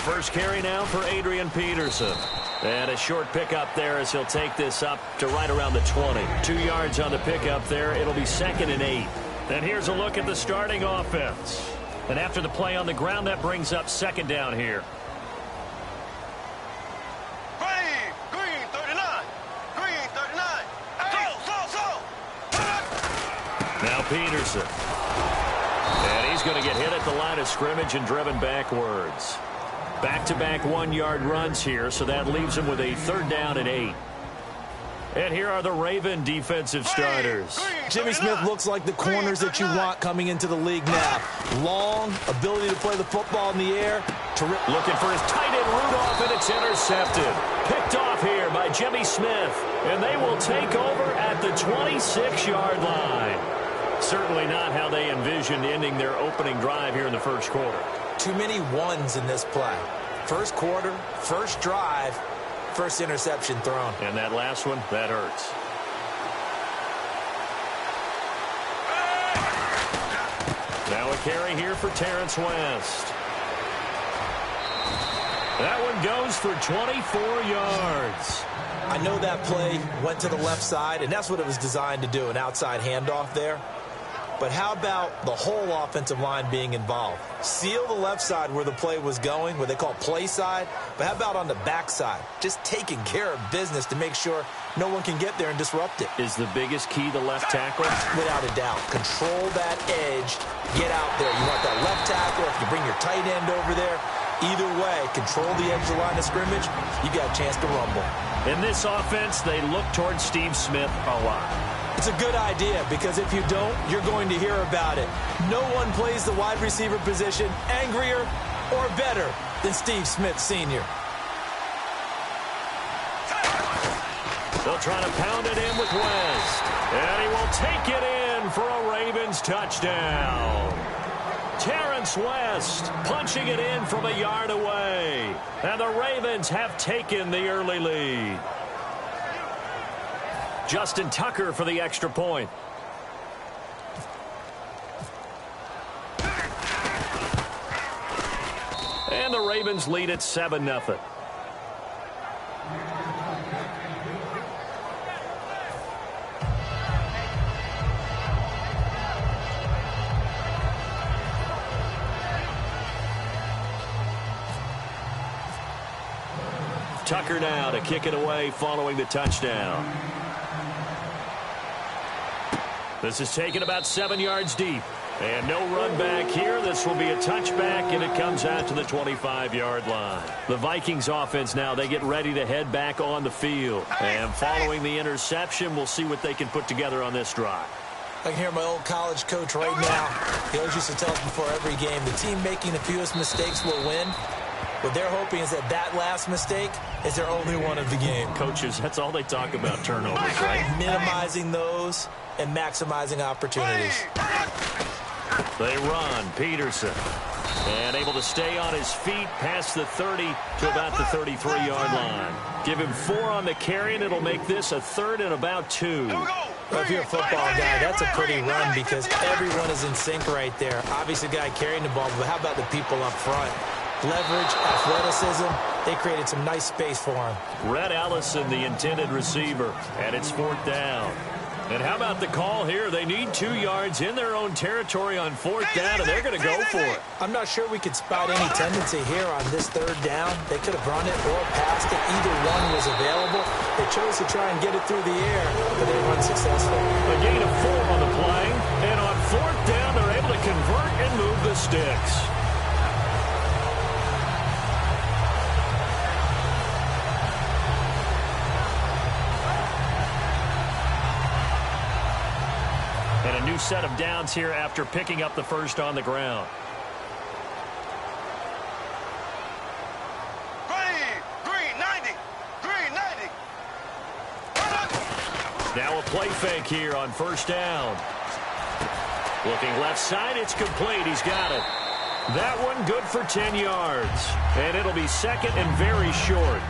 First carry now for Adrian Peterson. And a short pickup there as he'll take this up to right around the 20. 2 yards on the pickup there. It'll be 2nd and 8. And here's a look at the starting offense. And after the play on the ground, that brings up 2nd down here. Green 39. Green 39. Now Peterson. And he's going to get hit at the line of scrimmage and driven backwards. Back-to-back 1-yard runs here, so that leaves him with a 3rd down and 8. And here are the Raven defensive starters. Jimmy Smith looks like the corners that you want coming into the league now. Long, ability to play the football in the air. Looking for his tight end Rudolph, and it's intercepted. Picked off here by Jimmy Smith, and they will take over at the 26-yard line. Certainly not how they envisioned ending their opening drive here in the first quarter. Too many ones in this play. First quarter, first drive, first interception thrown. And that last one, that hurts. Now a carry here for Terrence West. That one goes for 24 yards. I know that play went to the left side, and that's what it was designed to do, an outside handoff there. But how about the whole offensive line being involved? Seal the left side where the play was going, what they call play side. But how about on the back side? Just taking care of business to make sure no one can get there and disrupt it. Is the biggest key the left tackle? Without a doubt. Control that edge. Get out there. You want that left tackle. If you bring your tight end over there, either way, control the edge of the line of scrimmage, you got a chance to rumble. In this offense, they look towards Steve Smith a lot. It's a good idea because if you don't, you're going to hear about it. No one plays the wide receiver position angrier or better than Steve Smith Sr. They'll try to pound it in with West. And he will take it in for a Ravens touchdown. Terrence West punching it in from a yard away. And the Ravens have taken the early lead. Justin Tucker for the extra point. And the Ravens lead at 7-0. Tucker now to kick it away following the touchdown. This is taken about 7 yards deep. And no run back here. This will be a touchback, and it comes out to the 25-yard line. The Vikings offense now, they get ready to head back on the field. And following the interception, we'll see what they can put together on this drive. I can hear my old college coach right now. He always used to tell us before every game, the team making the fewest mistakes will win. What they're hoping is that last mistake is their only one of the game. Coaches, that's all they talk about, turnovers, right? Minimizing those and maximizing opportunities. They run. Peterson. And able to stay on his feet past the 30 to about the 33-yard line. Give him 4 on the carry, and it'll make this a 3rd and about 2. Well, if you're a football guy, that's a pretty run because everyone is in sync right there. Obviously, the guy carrying the ball, but how about the people up front? Leverage, athleticism, they created some nice space for him. Rhett Allison, the intended receiver, and it's 4th down. And how about the call here? They need 2 yards in their own territory on 4th down, and they're going to go for it. I'm not sure we could spot any tendency here on this 3rd down. They could have run it or passed it. Either one was available. They chose to try and get it through the air, but they were unsuccessful. A gain of 4 on the play, and on 4th down, they're able to convert and move the sticks. And a new set of downs here after picking up the first on the ground. Green 90. Green 90. Now a play fake here on 1st down. Looking left side, it's complete. He's got it. That one good for 10 yards. And it'll be 2nd and very short.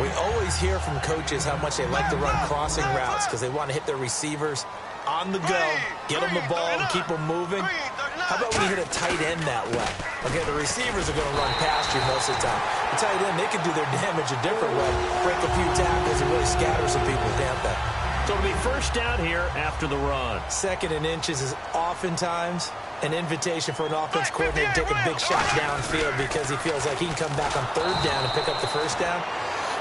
We always hear from coaches how much they like to run crossing routes because they want to hit their receivers on the go, get them the ball, and keep them moving. How about when you hit a tight end that way? Okay, the receivers are going to run past you most of the time. The tight end, they can do their damage a different way, break a few tackles and really scatter some people, can't they? So it'll be 1st down here after the run. 2nd and inches is oftentimes an invitation for an offense coordinator to take a big shot downfield because he feels like he can come back on 3rd down and pick up the 1st down.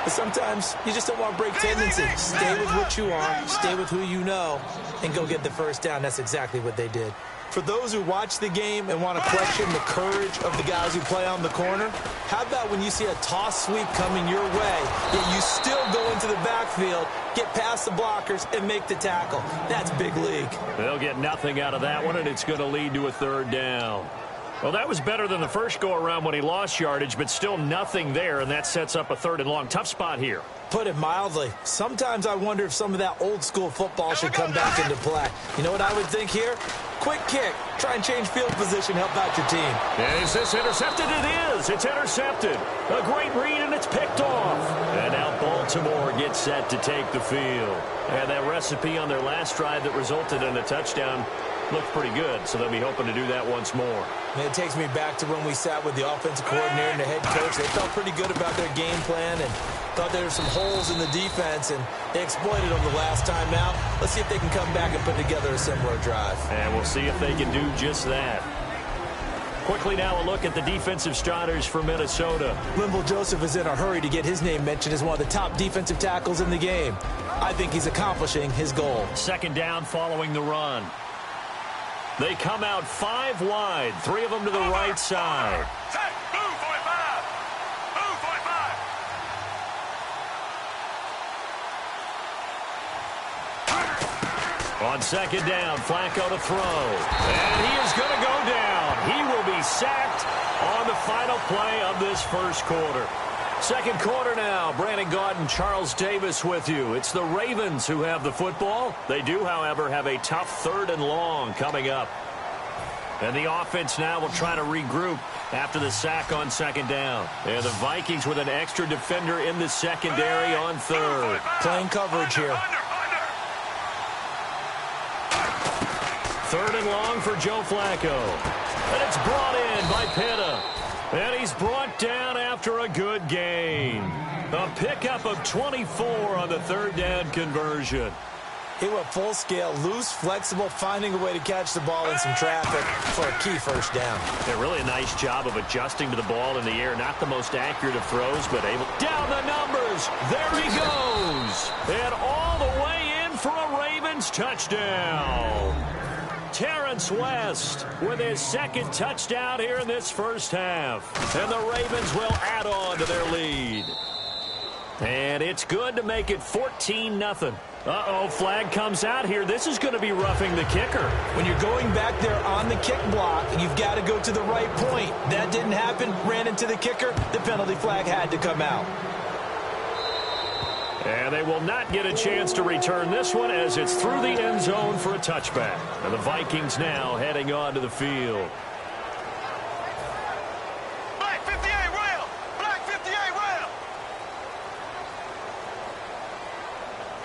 But sometimes you just don't want to break tendency. Stay with what you are, stay with who you know, and go get the 1st down. That's exactly what they did. For those who watch the game and want to question the courage of the guys who play on the corner, how about when you see a toss sweep coming your way, yet you still go into the backfield, get past the blockers, and make the tackle? That's big league. They'll get nothing out of that one, and it's going to lead to a 3rd down. Well, that was better than the first go-around when he lost yardage, but still nothing there, and that sets up a 3rd and long. Tough spot here. Put it mildly. Sometimes I wonder if some of that old-school football should come back into play. You know what I would think here? Quick kick. Try and change field position, help out your team. And is this intercepted? It is. It's intercepted. A great read, and it's picked off. And now Baltimore gets set to take the field. And that recipe on their last drive that resulted in a touchdown looked pretty good, so they'll be hoping to do that once more. And it takes me back to when we sat with the offensive coordinator and the head coach. They felt pretty good about their game plan and thought there were some holes in the defense, and they exploited them the last time out. Let's see if they can come back and put together a similar drive. And we'll see if they can do just that. Quickly now a look at the defensive starters for Minnesota. Linval Joseph is in a hurry to get his name mentioned as one of the top defensive tackles in the game. I think he's accomplishing his goal. 2nd down following the run. They come out 5 wide, 3 of them to the right side. Set. Blue 45. Blue 45. On 2nd down, Flacco to throw. And he is going to go down. He will be sacked on the final play of this first quarter. Second quarter now. Brandon Gaudin and Charles Davis with you. It's the Ravens who have the football. They do, however, have a tough 3rd and long coming up. And the offense now will try to regroup after the sack on 2nd down. And the Vikings with an extra defender in the secondary on 3rd. Playing coverage here. 3rd and long for Joe Flacco. And it's brought in by Pitta. And he's brought down after a good gain. A pickup of 24 on the 3rd down conversion. He went full scale, loose, flexible, finding a way to catch the ball in some traffic for a key first down. Yeah, really a nice job of adjusting to the ball in the air. Not the most accurate of throws, but able. Down the numbers. There he goes. And all the way in for a Ravens touchdown. Terrence West with his 2nd touchdown here in this first half. And the Ravens will add on to their lead. And it's good to make it 14-0. Uh-oh, flag comes out here. This is going to be roughing the kicker. When you're going back there on the kick block, you've got to go to the right point. That didn't happen. Ran into the kicker. The penalty flag had to come out. And they will not get a chance to return this one as it's through the end zone for a touchback. And the Vikings now heading on to the field. Black 58 rail. Black 58 rail.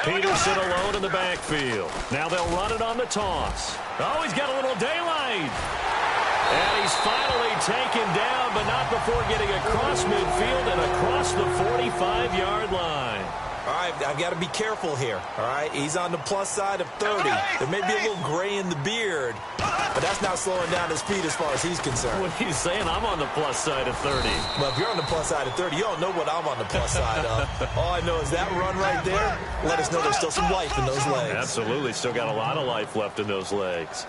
Peterson alone in the backfield. Now they'll run it on the toss. Oh, he's got a little daylight. And he's finally taken down, but not before getting across midfield and across the 45-yard line. All right, I've got to be careful here. All right, he's on the plus side of 30. There may be a little gray in the beard, but that's not slowing down his speed as far as he's concerned. What are you saying? I'm on the plus side of 30. Well, if you're on the plus side of 30, you don't know what I'm on the plus side of. All I know is that run right there, let us know there's still some life in those legs. Absolutely, still got a lot of life left in those legs.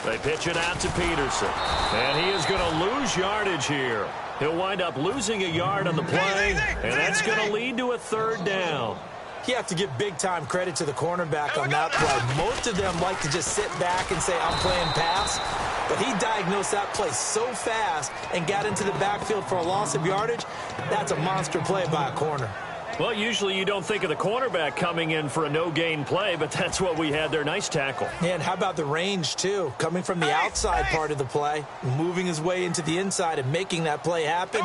They pitch it out to Peterson. And he is going to lose yardage here. He'll wind up losing a yard on the play, and that's going to lead to a 3rd down. You have to give big-time credit to the cornerback on that play. Most of them like to just sit back and say, I'm playing pass. But he diagnosed that play so fast and got into the backfield for a loss of yardage. That's a monster play by a corner. Well, usually you don't think of the cornerback coming in for a no-gain play, but that's what we had there. Nice tackle. And how about the range, too? Coming from the outside part of the play, moving his way into the inside and making that play happen.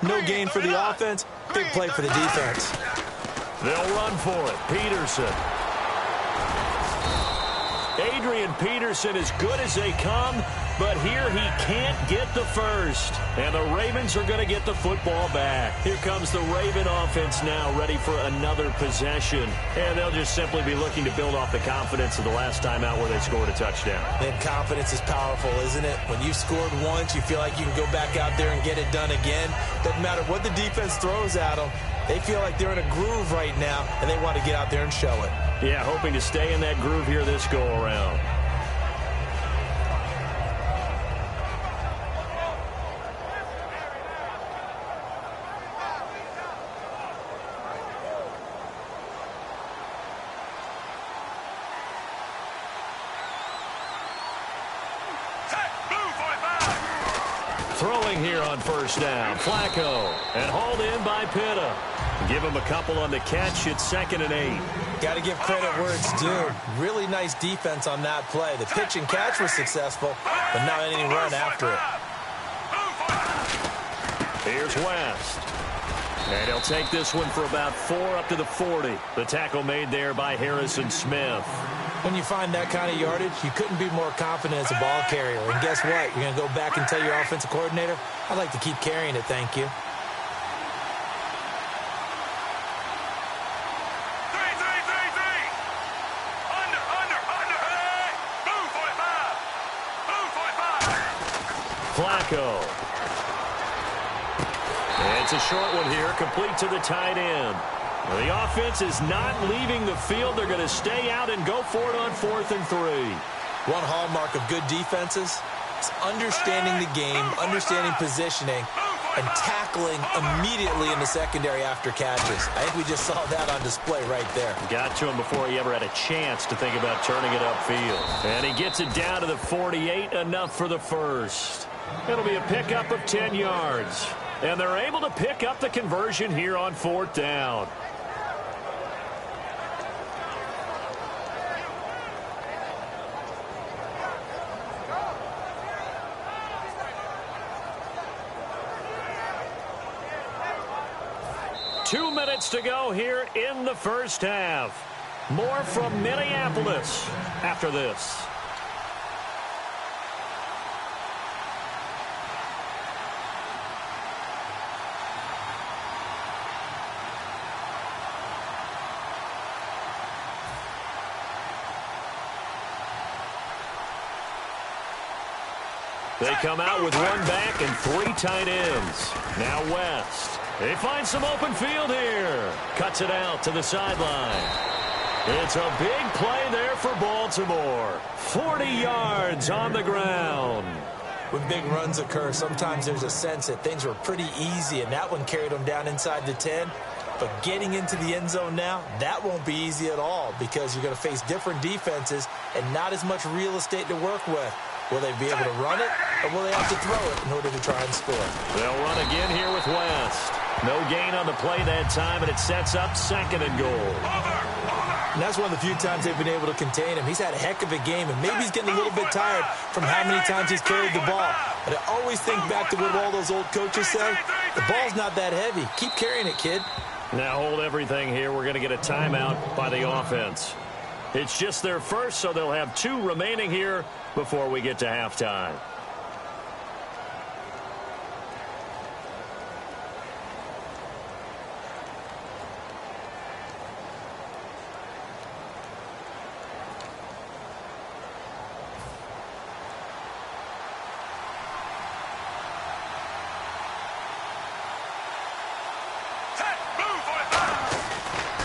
No gain for the offense, big play for the defense. They'll run for it. Peterson. Adrian Peterson as good as they come, but here he can't get the first. And the Ravens are going to get the football back. Here comes the Raven offense now, ready for another possession. And they'll just simply be looking to build off the confidence of the last time out where they scored a touchdown. And confidence is powerful, isn't it? When you've scored once, you feel like you can go back out there and get it done again. Doesn't matter what the defense throws at them. They feel like they're in a groove right now, and they want to get out there and show it. Yeah, hoping to stay in that groove here this go-around. Throwing here on first down. Flacco. And hauled in by Pitta. Give him a couple on the catch. It's 2nd and 8. Got to give credit where it's due. Really nice defense on that play. The pitch and catch was successful, but not any run after it. Here's West. And he'll take this one for about 4 up to the 40. The tackle made there by Harrison Smith. When you find that kind of yardage, you couldn't be more confident as a ball carrier. And guess what? You're going to go back and tell your offensive coordinator, I'd like to keep carrying it, thank you. Flacco. And it's a short one here, complete to the tight end. The offense is not leaving the field. They're going to stay out and go for it on 4th and 3. One hallmark of good defenses is understanding the game, understanding positioning, and tackling immediately in the secondary after catches. I think we just saw that on display right there. Got to him before he ever had a chance to think about turning it upfield. And he gets it down to the 48, enough for the first. It'll be a pickup of 10 yards. And they're able to pick up the conversion here on 4th down. Two minutes to go here in the first half. More from Minneapolis after this. They come out with one back and 3 tight ends. Now West. They find some open field here. Cuts it out to the sideline. It's a big play there for Baltimore. 40 yards on the ground. When big runs occur, sometimes there's a sense that things were pretty easy, and that one carried them down inside the 10. But getting into the end zone now, that won't be easy at all because you're going to face different defenses and not as much real estate to work with. Will they be able to run it, or will they have to throw it in order to try and score? They'll run again here with West. No gain on the play that time, and it sets up 2nd and goal. And that's one of the few times they've been able to contain him. He's had a heck of a game, and maybe he's getting a little bit tired from how many times he's carried the ball. But I always think back to what all those old coaches say. The ball's not that heavy. Keep carrying it, kid. Now hold everything here. We're going to get a timeout by the offense. It's just their first, so they'll have 2 remaining here before we get to halftime.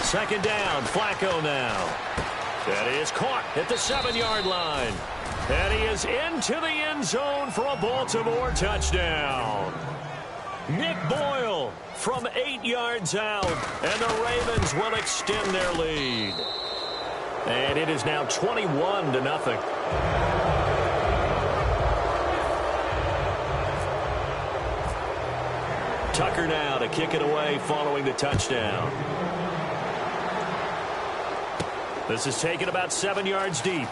Second down, Flacco now. And he is caught at the 7-yard line. And he is into the end zone for a Baltimore touchdown. Nick Boyle from 8 yards out. And the Ravens will extend their lead. And it is now 21-0. Tucker now to kick it away following the touchdown. This is taken about 7 yards deep.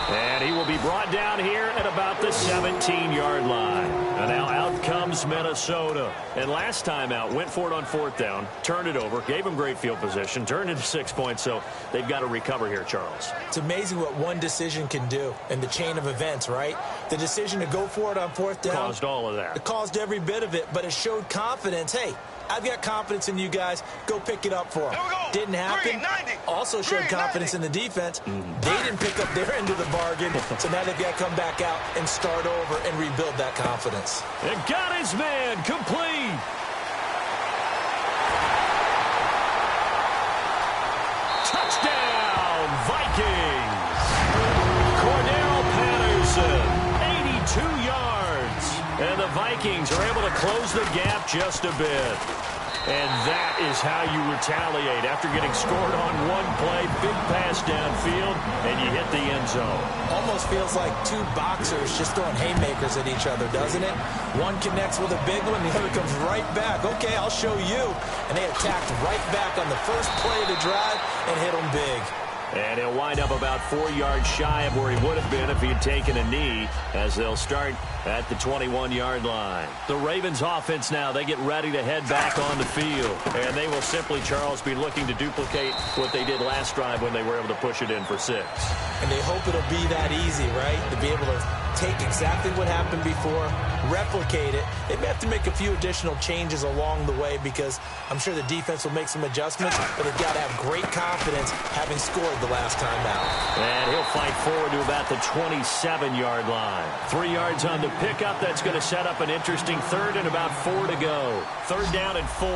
And he will be brought down here at about the 17-yard line. And now out comes Minnesota. And last time out, went for it on 4th down, turned it over, gave him great field position, turned into 6 points, so they've got to recover here, Charles. It's amazing what one decision can do in the chain of events, right? The decision to go for it on 4th down. Caused all of that. It caused every bit of it, but it showed confidence. Hey, I've got confidence in you guys. Go pick it up for them. Didn't happen. Also showed confidence in the defense. They didn't pick up their end of the bargain, so now they've got to come back out and start over and rebuild that confidence. And got his man complete. Touchdown, Vikings. Cordell Patterson, 82 yards. And the Vikings are able to close the gap just a bit. And that is how you retaliate after getting scored on one play, big pass downfield, and you hit the end zone. Almost feels like 2 boxers just throwing haymakers at each other, doesn't it? One connects with a big one, the other comes right back. Okay, I'll show you. And they attacked right back on the first play of the drive and hit them big. And he'll wind up about 4 yards shy of where he would have been if he had taken a knee, as they'll start at the 21-yard line. The Ravens offense now, they get ready to head back on the field. And they will simply, Charles, be looking to duplicate what they did last drive when they were able to push it in for 6. And they hope it'll be that easy, right? To be able to take exactly what happened before, replicate it. They may have to make a few additional changes along the way because I'm sure the defense will make some adjustments, but they've got to have great confidence having scored the last time out. And he'll fight forward to about the 27-yard line. 3 yards on the pickup. That's going to set up an interesting 3rd and about 4 to go. 3rd down and 4.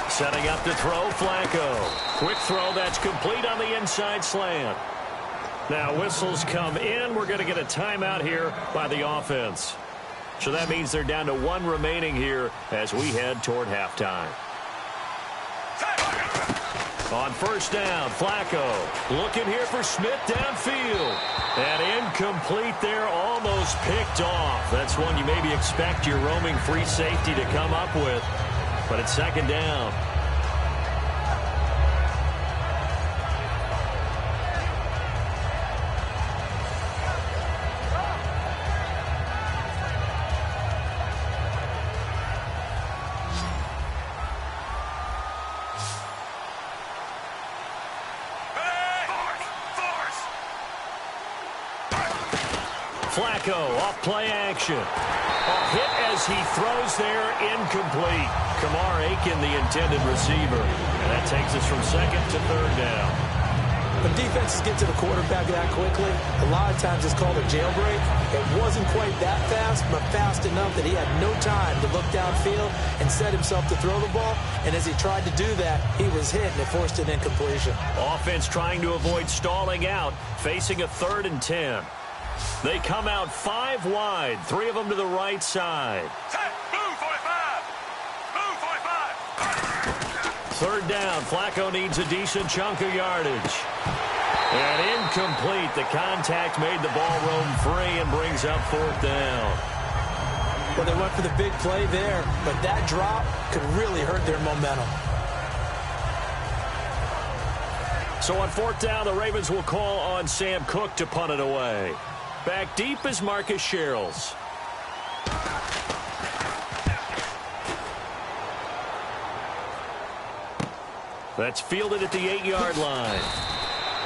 Setting up to throw, Flacco. Quick throw, that's complete on the inside slant. Now whistles come in. We're going to get a timeout here by the offense. So that means they're down to 1 remaining here as we head toward halftime. On first down, Flacco looking here for Smith downfield. And incomplete there, almost picked off. That's one you maybe expect your roaming free safety to come up with. But it's second down. Flacco off play action. A hit as he throws there, incomplete. Kamar Aiken, the intended receiver. And that takes us from second to third down. When defenses get to the quarterback that quickly, a lot of times it's called a jailbreak. It wasn't quite that fast, but fast enough that he had no time to look downfield and set himself to throw the ball. And as he tried to do that, he was hit and it forced an incompletion. Offense trying to avoid stalling out, facing a 3rd and 10. They come out 5 wide, 3 of them to the right side. Set, blue 45. Blue 45. Third down, Flacco needs a decent chunk of yardage. And incomplete. The contact made the ball roam free and brings up 4th down. Well, they went for the big play there, but that drop could really hurt their momentum. So on 4th down, the Ravens will call on Sam Cook to punt it away. Back deep is Marcus Sherrills. That's fielded at the 8-yard line.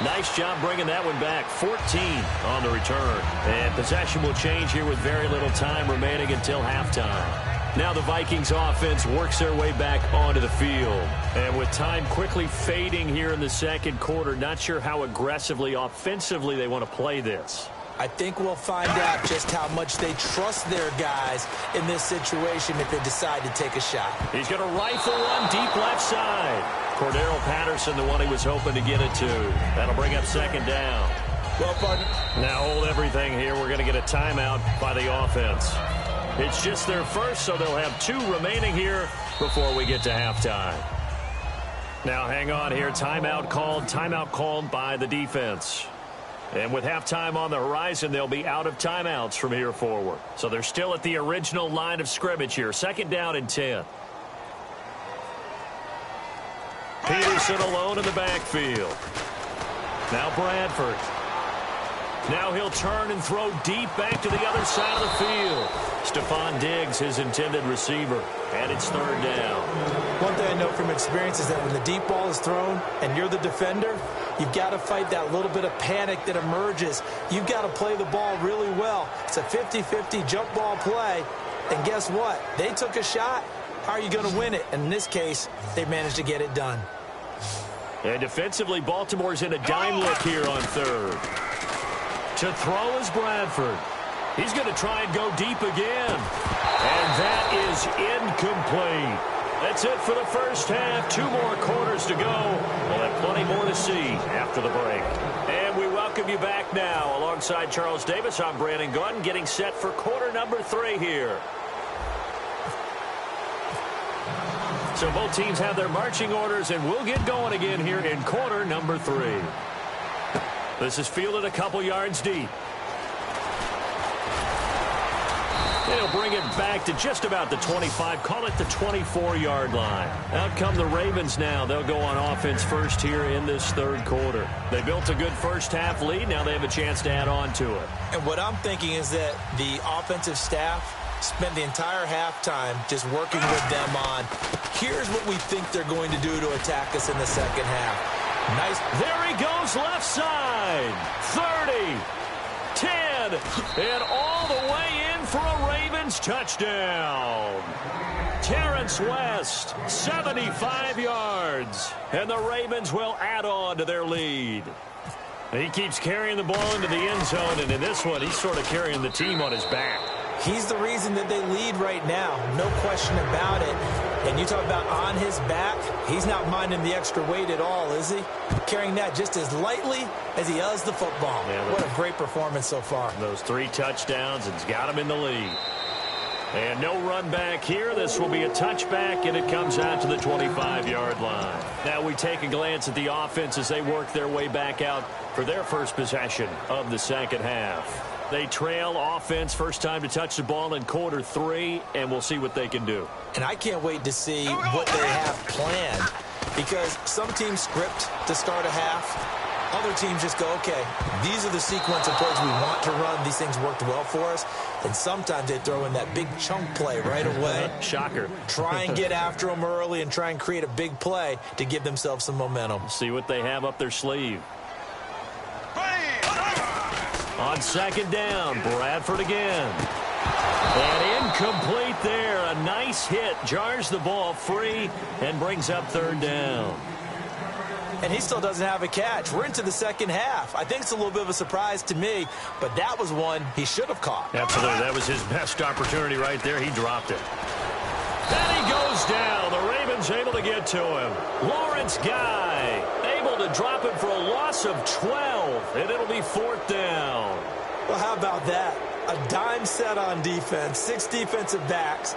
Nice job bringing that one back. 14 on the return. And possession will change here with very little time remaining until halftime. Now the Vikings offense works their way back onto the field. And with time quickly fading here in the second quarter, not sure how aggressively, offensively they want to play this. I think we'll find out just how much they trust their guys in this situation if they decide to take a shot. He's going to rifle one deep left side. Cordero Patterson, the one he was hoping to get it to. That'll bring up second down. Well, partner. Now hold everything here. We're going to get a timeout by the offense. It's just their first, so they'll have 2 remaining here before we get to halftime. Now hang on here. Timeout called by the defense. And with halftime on the horizon, they'll be out of timeouts from here forward. So they're still at the original line of scrimmage here. Second down and 10. Peterson alone in the backfield. Now Bradford. Now he'll turn and throw deep back to the other side of the field. Stephon Diggs, his intended receiver. And it's third down. One thing I know from experience is that when the deep ball is thrown and you're the defender, you've got to fight that little bit of panic that emerges. You've got to play the ball really well. It's a 50-50 jump ball play. And guess what? They took a shot. How are you going to win it? And in this case, they managed to get it done. And defensively, Baltimore's in a dime look here on third. To throw is Bradford. He's going to try and go deep again. And that is incomplete. That's it for the first half. 2 more quarters to go. We'll have plenty more to see after the break. And we welcome you back now. Alongside Charles Davis, I'm Brandon Gunn, getting set for quarter number 3 here. So both teams have their marching orders, and we'll get going again here in quarter number 3. This is fielded a couple yards deep. They'll bring it back to just about the 25, call it the 24-yard line. Out come the Ravens now. They'll go on offense first here in this third quarter. They built a good first-half lead. Now they have a chance to add on to it. And what I'm thinking is that the offensive staff spent the entire halftime just working with them on, here's what we think they're going to do to attack us in the second half. Nice. There he goes, left side. 30, 10, and all the way in for a Ravens touchdown. Terrence West, 75 yards. And the Ravens will add on to their lead. He keeps carrying the ball into the end zone, and in this one, he's sort of carrying the team on his back. He's the reason that they lead right now. No question about it. And you talk about on his back, he's not minding the extra weight at all, is he? Carrying that just as lightly as he does the football. Yeah, what a great performance so far. Those 3 touchdowns, it's got him in the lead. And no run back here. This will be a touchback, and it comes out to the 25-yard line. Now we take a glance at the offense as they work their way back out for their first possession of the second half. They trail offense, first time to touch the ball in quarter 3, and we'll see what they can do. And I can't wait to see what they have planned, because some teams script to start a half. Other teams just go, okay, these are the sequence of plays we want to run. These things worked well for us. And sometimes they throw in that big chunk play right away. Shocker. Try and get after them early and try and create a big play to give themselves some momentum. See what they have up their sleeve. On second down, Bradford again. And incomplete there. A nice hit. Jars the ball free and brings up third down. And he still doesn't have a catch. We're into the second half. I think it's a little bit of a surprise to me, but that was one he should have caught. Absolutely. That was his best opportunity right there. He dropped it. And he goes down. The Ravens able to get to him. Lawrence Guy able to drop it for a loss of 12, and it'll be fourth down. Well, how about that? A dime set on defense, 6 defensive backs.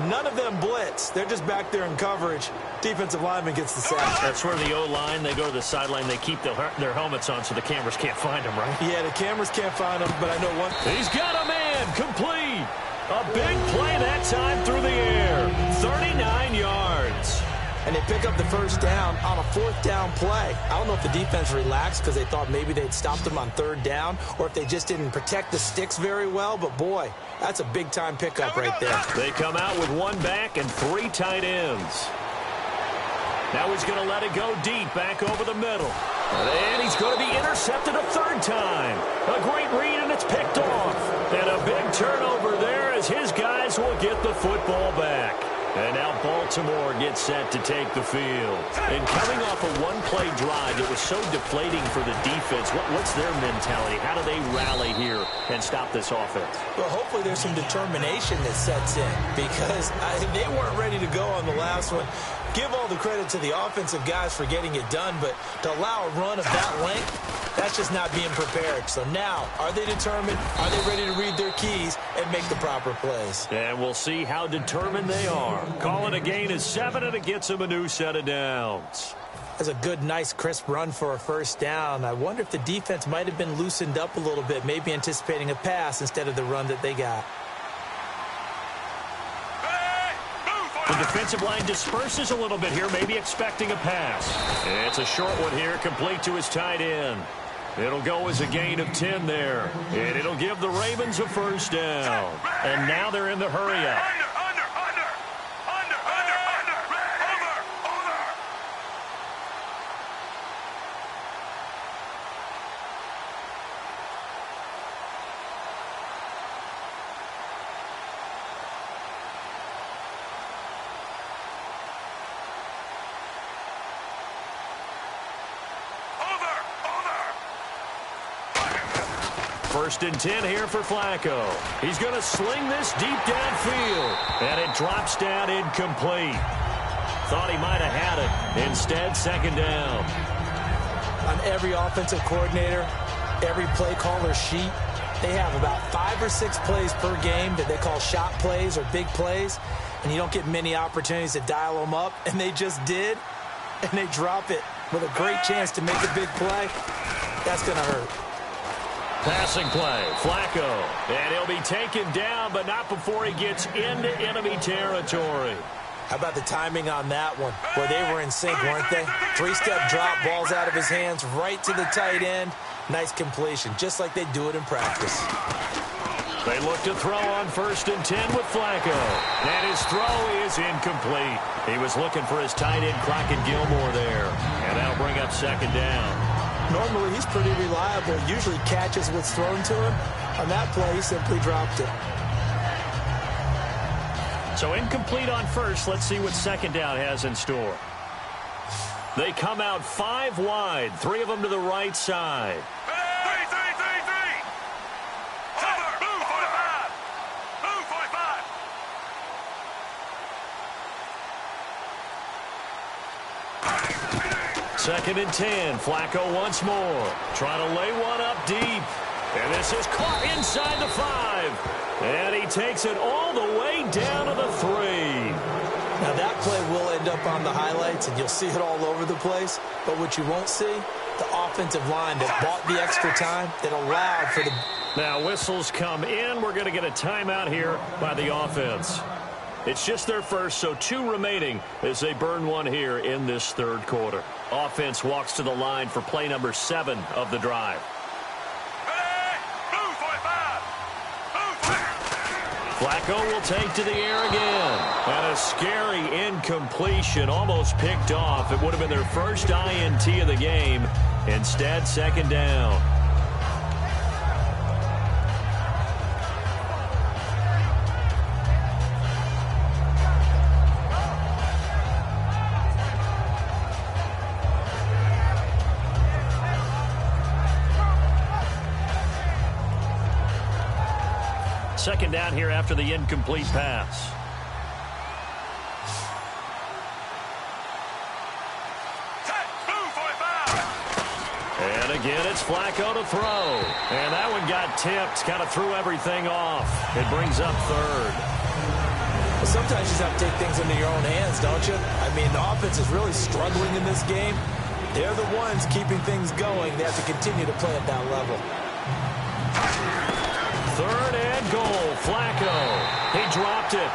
None of them blitz. They're just back there in coverage. Defensive lineman gets the sack. That's where the O-line, they go to the sideline, they keep their helmets on so the cameras can't find them, right? Yeah, the cameras can't find them, but I know one. He's got a man, complete. A big play that time through the air. 39 yards. And they pick up the first down on a fourth down play. I don't know if the defense relaxed because they thought maybe they'd stopped them on third down, or if they just didn't protect the sticks very well, but boy, that's a big-time pickup right there. They come out with 1 back and 3 tight ends. Now he's going to let it go deep, back over the middle. And he's going to be intercepted a third time. A great read, and it's picked off. And a big turnover there as his guys will get the football back. And now Baltimore gets set to take the field. And coming off a one-play drive, it was so deflating for the defense. What's their mentality? How do they rally here and stop this offense? Well, hopefully there's some determination that sets in, because they weren't ready to go on the last one. Give all the credit to the offensive guys for getting it done, but to allow a run of that length, that's just not being prepared. So now, are they determined? Are they ready to read their keys and make the proper plays? And we'll see how determined they are. Call it a gain of 7, and it gets them a new set of downs. That's a good, nice, crisp run for a first down. I wonder if the defense might have been loosened up a little bit, maybe anticipating a pass instead of the run that they got. The defensive line disperses a little bit here, maybe expecting a pass. It's a short one here, complete to his tight end. It'll go as a gain of 10 there, and it'll give the Ravens a first down. And now they're in the hurry-up. First and 10 here for Flacco. He's going to sling this deep downfield, and it drops down incomplete. Thought he might have had it. Instead, second down. On every offensive coordinator, every play caller sheet, they have about 5 or 6 plays per game that they call shot plays or big plays, and you don't get many opportunities to dial them up, and they just did, and they drop it with a great chance to make a big play. That's going to hurt. Passing play, Flacco, and he'll be taken down, but not before he gets into enemy territory. How about the timing on that one, where they were in sync, weren't they? 3-step drop, balls out of his hands, right to the tight end. Nice completion, just like they do it in practice. They look to throw on first and 10 with Flacco, and his throw is incomplete. He was looking for his tight end, Crockett Gilmore there, and that'll bring up second down. Normally, he's pretty reliable. Usually catches what's thrown to him. On that play, he simply dropped it. So incomplete on first. Let's see what second down has in store. They come out 5 wide, 3 of them to the right side. Second and 10. Flacco once more. Trying to lay one up deep. And this is caught inside the 5. And he takes it all the way down to the 3. Now, that play will end up on the highlights, and you'll see it all over the place. But what you won't see, the offensive line that bought the extra time, that allowed for the... Now, whistles come in. We're going to get a timeout here by the offense. It's just their first, so 2 remaining as they burn one here in this third quarter. Offense walks to the line for play number 7 of the drive. Flacco will take to the air again. And a scary incompletion, almost picked off. It would have been their first INT of the game. Instead, second down. Second down here after the incomplete pass. And again, it's Flacco to throw. And that one got tipped, kind of threw everything off. It brings up third. Well, sometimes you just have to take things into your own hands, don't you? I mean, the offense is really struggling in this game. They're the ones keeping things going. They have to continue to play at that level. Third and goal, Flacco. He dropped it.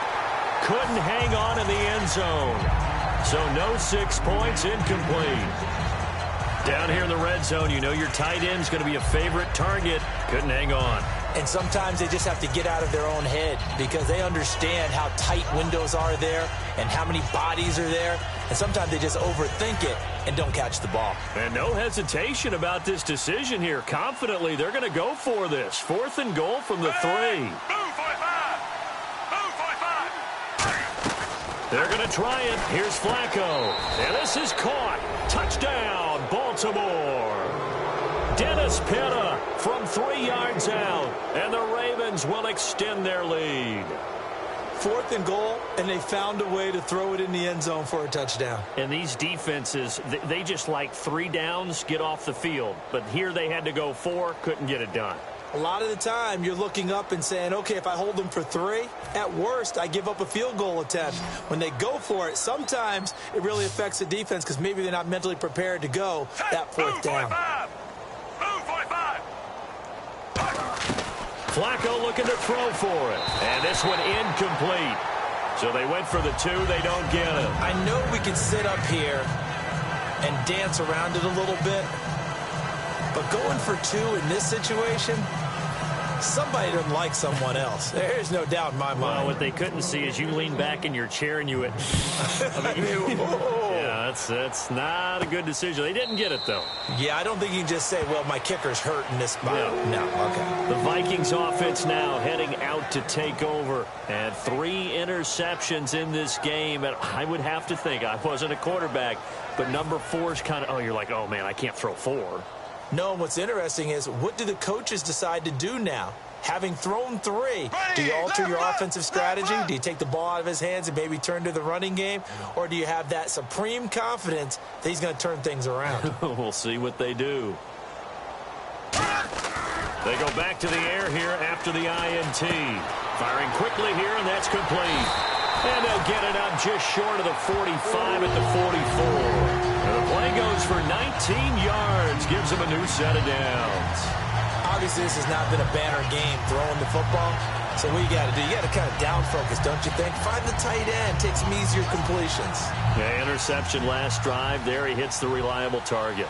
Couldn't hang on in the end zone. So no 6 points, incomplete. Down here in the red zone, you know your tight end's going to be a favorite target. Couldn't hang on. And sometimes they just have to get out of their own head because they understand how tight windows are there and how many bodies are there. And sometimes they just overthink it and don't catch the ball. And no hesitation about this decision here. Confidently, they're going to go for this. 4th and goal from the 3. They're going to try it. Here's Flacco. And this is caught. Touchdown, Baltimore. Dennis Pitta from 3 yards out. And the Ravens will extend their lead. 4th and goal, and they found a way to throw it in the end zone for a touchdown. And these defenses, they just like 3 downs, get off the field. But here they had to go 4, couldn't get it done. A lot of the time, you're looking up and saying, okay, if I hold them for 3, at worst, I give up a field goal attempt. When they go for it, sometimes it really affects the defense because maybe they're not mentally prepared to go that 4th down. Flacco looking to throw for it. And this one incomplete. So they went for the 2. They don't get it. I know we can sit up here and dance around it a little bit. But going for 2 in this situation, somebody doesn't like someone else. There's no doubt in my mind. Well, what they couldn't see is you lean back in your chair and you went, yeah, that's not a good decision. They didn't get it, though. Yeah, I don't think you can just say, well, my kicker's hurt in this spot. No, okay. The Vikings offense now heading out to take over. And 3 interceptions in this game. And I would have to think, I wasn't a quarterback, but number 4 is kind of, you're like, oh, man, I can't throw 4. No, and what's interesting is what do the coaches decide to do now? Having thrown 3, do you alter your offensive strategy? Do you take the ball out of his hands and maybe turn to the running game? Or do you have that supreme confidence that he's going to turn things around? We'll see what they do. They go back to the air here after the INT. Firing quickly here, and that's complete. And they'll get it up just short of the 45 at the 44. And the play goes for 19 yards, gives them a new set of downs. Obviously, this has not been a banner game throwing the football. So what you got to do, you got to kind of down focus, don't you think? Find the tight end, take some easier completions. Yeah, interception last drive. There he hits the reliable target.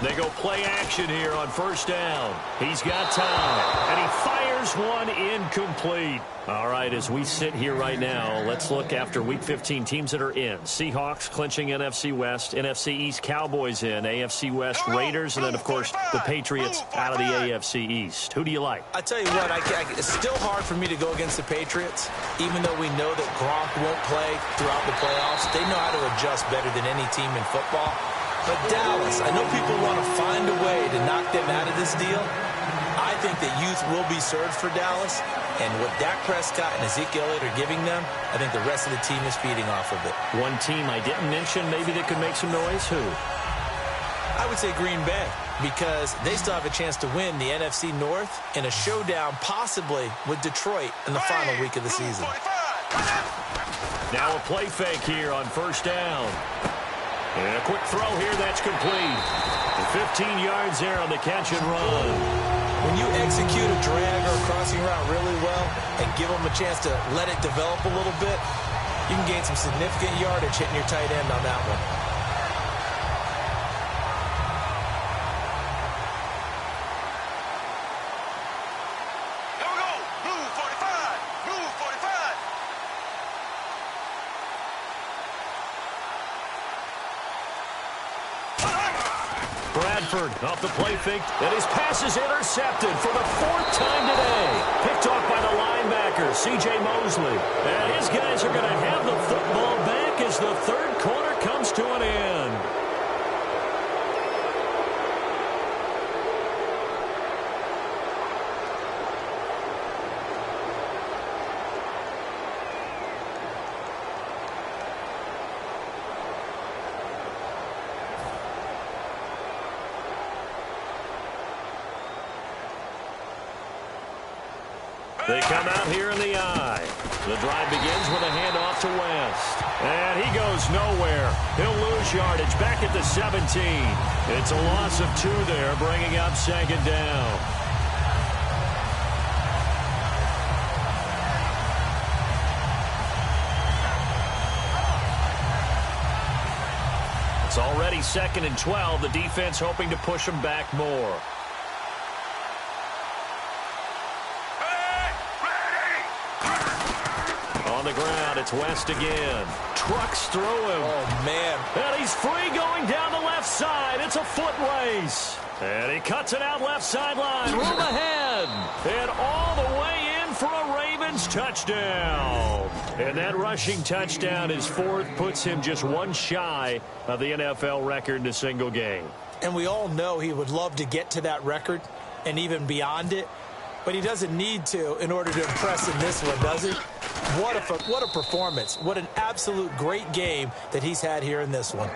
They go play action here on first down. He's got time, and he fires one incomplete. All right, as we sit here right now, let's look after Week 15 teams that are in. Seahawks clinching NFC West, NFC East Cowboys in, AFC West Raiders, and then, of course, the Patriots out of the AFC East. Who do you like? I tell you what, it's still hard for me to go against the Patriots, even though we know that Gronk won't play throughout the playoffs. They know how to adjust better than any team in football. But Dallas, I know people want to find a way to knock them out of this deal. I think that youth will be served for Dallas, and what Dak Prescott and Ezekiel Elliott are giving them, I think the rest of the team is feeding off of it. One team I didn't mention maybe that could make some noise, who? I would say Green Bay, because they still have a chance to win the NFC North in a showdown possibly with Detroit in the final week of the season. Now a play fake here on first down. And a quick throw here that's complete. 15 yards there on the catch and run. When you execute a drag or a crossing route really well and give them a chance to let it develop a little bit, you can gain some significant yardage hitting your tight end on that one. Here we go. Blue 45. Blue 45. Bradford off the play fake, and his pass is intercepted for the 4th time today. Picked off by the linebacker, C.J. Mosley. And his guys are going to have the football back as the 3rd quarter comes to an end. They come out here in the eye. The drive begins with a handoff to West. And he goes nowhere. He'll lose yardage back at the 17. It's a loss of 2 there, bringing up 2nd down. It's already 2nd and 12. The defense hoping to push them back more. On the ground, it's West again. Trucks through him. Oh, man. And he's free going down the left side. It's a foot race. And he cuts it out left sideline. Room ahead. And all the way in for a Ravens touchdown. And that rushing touchdown, his 4th, puts him just 1 shy of the NFL record in a single game. And we all know he would love to get to that record and even beyond it. But he doesn't need to in order to impress in this one, does he? What a performance. What an absolute great game that he's had here in this one.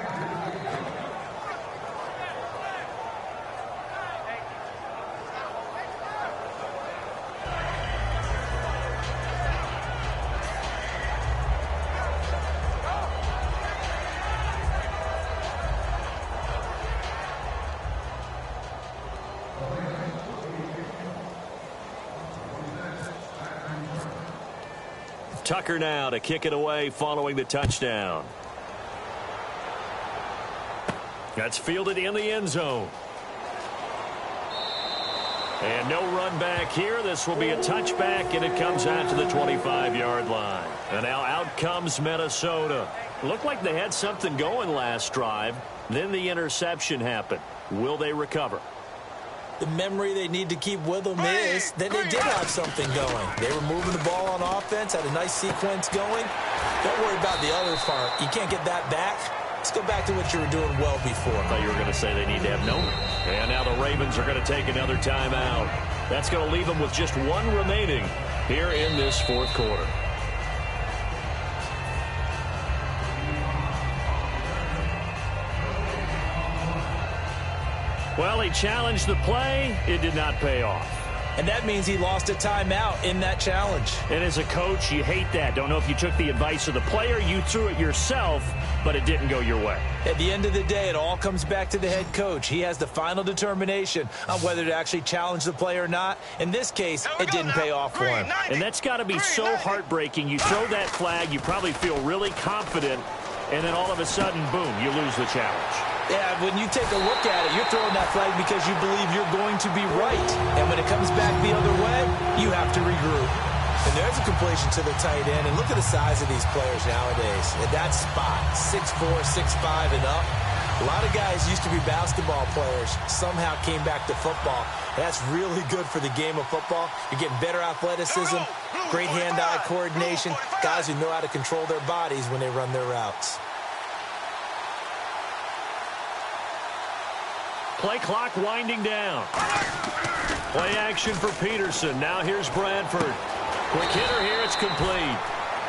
Tucker now to kick it away following the touchdown. That's fielded in the end zone. And no run back here. This will be a touchback, and it comes out to the 25-yard line. And now out comes Minnesota. Looked like they had something going last drive. Then the interception happened. Will they recover? The memory they need to keep with them is that they did have something going. They were moving the ball on offense, had a nice sequence going. Don't worry about the other part. You can't get that back. Let's go back to what you were doing well before. I thought you were going to say they need to have no. And now the Ravens are going to take another timeout. That's going to leave them with just 1 remaining here in this 4th quarter. Well, he challenged the play. It did not pay off. And that means he lost a timeout in that challenge. And as a coach, you hate that. Don't know if you took the advice of the player. You threw it yourself, but it didn't go your way. At the end of the day, it all comes back to the head coach. He has the final determination on whether to actually challenge the play or not. In this case, it didn't pay off for him. And that's got to be so heartbreaking. You throw that flag, you probably feel really confident, and then all of a sudden, boom, you lose the challenge. Yeah, when you take a look at it, you're throwing that flag because you believe you're going to be right. And when it comes back the other way, you have to regroup. And there's a completion to the tight end. And look at the size of these players nowadays. At that spot, 6'4", 6'5", and up. A lot of guys used to be basketball players, somehow came back to football. And that's really good for the game of football. You're getting better athleticism, great hand-eye coordination, guys who know how to control their bodies when they run their routes. Play clock winding down. Play action for Peterson. Now here's Bradford. Quick hitter here. It's complete.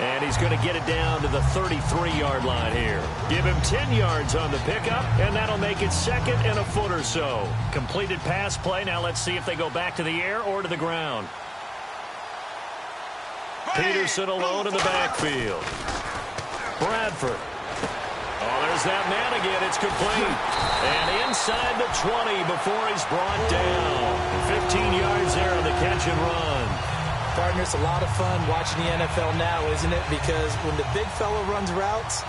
And he's going to get it down to the 33-yard line here. Give him 10 yards on the pickup, and that'll make it second and a foot or so. Completed pass play. Now let's see if they go back to the air or to the ground. Peterson alone in the backfield. Bradford. Oh, there's that man again. It's complete. And inside the 20 before he's brought down. 15 yards there on the catch and run. Partner, it's a lot of fun watching the NFL now, isn't it? Because when the big fella runs routes,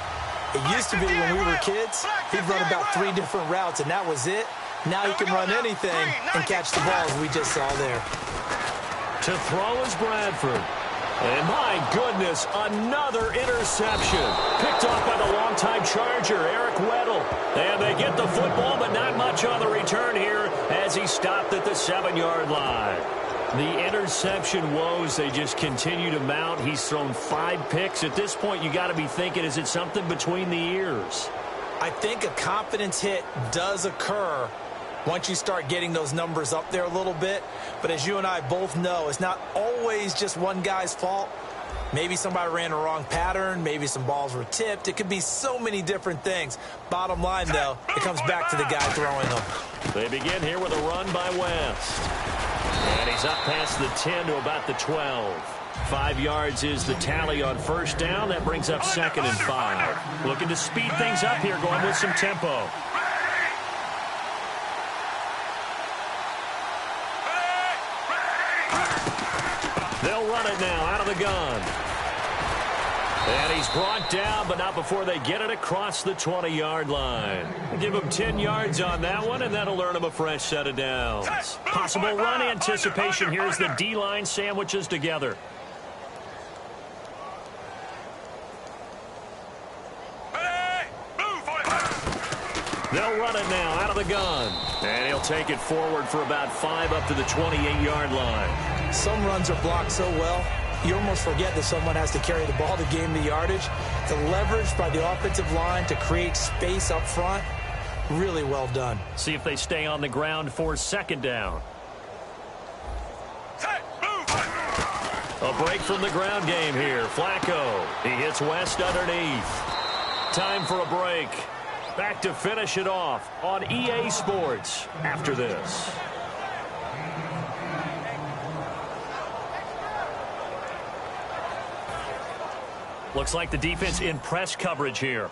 it used to be when we were kids, he'd run about 3 different routes, and that was it. Now he can run anything and catch the balls we just saw there. To throw is Bradford. And my goodness, another interception. Picked off by the longtime Charger, Eric Weddle. And they get the football, but not much on the return here as he stopped at the 7-yard line. The interception woes, they just continue to mount. He's thrown 5 picks. At this point, you got to be thinking, is it something between the ears? I think a confidence hit does occur once you start getting those numbers up there a little bit. But as you and I both know, it's not always just one guy's fault. Maybe somebody ran a wrong pattern. Maybe some balls were tipped. It could be so many different things. Bottom line, though, it comes back to the guy throwing them. They begin here with a run by West. And he's up past the 10 to about the 12. 5 yards is the tally on first down. That brings up second and 5. Looking to speed things up here, going with some tempo. They'll run it now out of the gun. And he's brought down, but not before they get it across the 20-yard line. Give him 10 yards on that one, and that'll earn him a fresh set of downs. Possible run anticipation. Here's the D-line sandwiches together. They'll run it now out of the gun. And he'll take it forward for about 5 up to the 28-yard line. Some runs are blocked so well, you almost forget that someone has to carry the ball to gain the yardage. The leverage by the offensive line to create space up front, really well done. See if they stay on the ground for second down. A break from the ground game here. Flacco, he hits West underneath. Time for a break. Back to finish it off on EA Sports after this. Looks like the defense in press coverage here.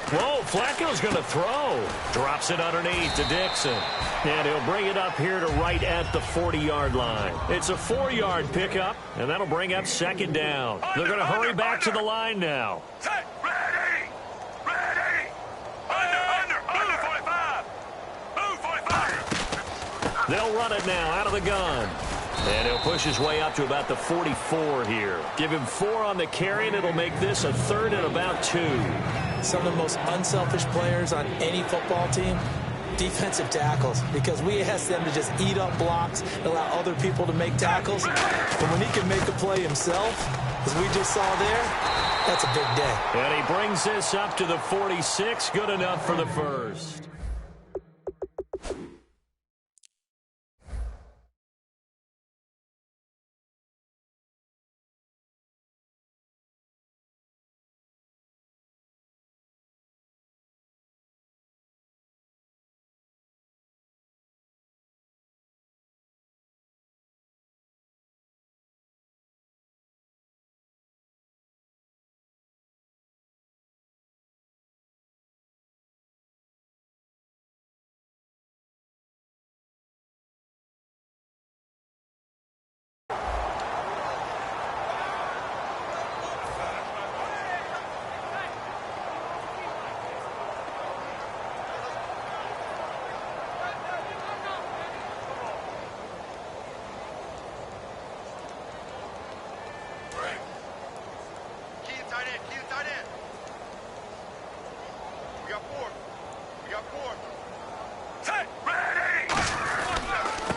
Whoa, Flacco's going to throw. Drops it underneath to Dixon. And he'll bring it up here to right at the 40-yard line. It's a 4-yard pickup, and that'll bring up second down. They're going to hurry back to the line now. Ready! Ready! Under 45! Move 45! They'll run it now out of the gun. And he'll push his way up to about the 44 here. Give him 4 on the carry, and it'll make this a third and about 2. Some of the most unselfish players on any football team, defensive tackles, because we ask them to just eat up blocks, allow other people to make tackles. But when he can make a play himself, as we just saw there, that's a big day. And he brings this up to the 46. Good enough for the first.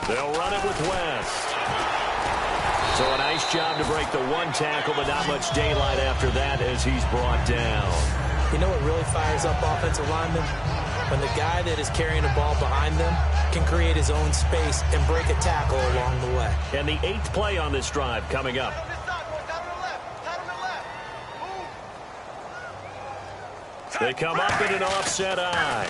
They'll run it with West. So a nice job to break the one tackle, but not much daylight after that as he's brought down. You know what really fires up offensive linemen? When the guy that is carrying the ball behind them can create his own space and break a tackle along the way. And the 8th play on this drive coming up. They come up in an offset eye.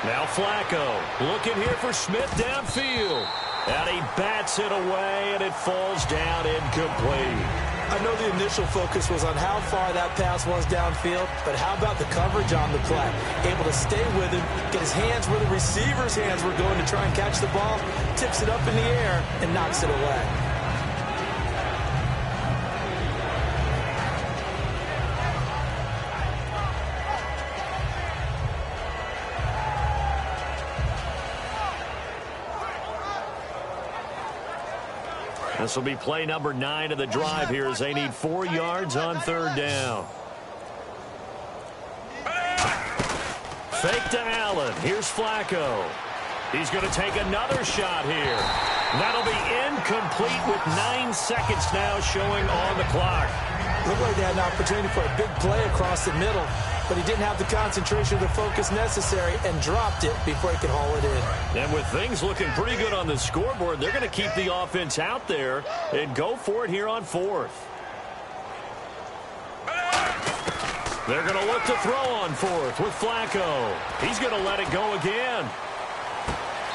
Now Flacco looking here for Smith downfield. And he bats it away, and it falls down incomplete. I know the initial focus was on how far that pass was downfield, but how about the coverage on the play? Able to stay with him, get his hands where the receiver's hands were going to try and catch the ball, tips it up in the air, and knocks it away. This will be play number 9 of the drive here as they need 4 yards on 3rd down. Fake to Allen. Here's Flacco. He's going to take another shot here. That'll be incomplete with 9 seconds now showing on the clock. Looked like they had an opportunity for a big play across the middle, but he didn't have the concentration or the focus necessary and dropped it before he could haul it in. And with things looking pretty good on the scoreboard, they're going to keep the offense out there and go for it here on 4th. They're going to look to throw on 4th with Flacco. He's going to let it go again.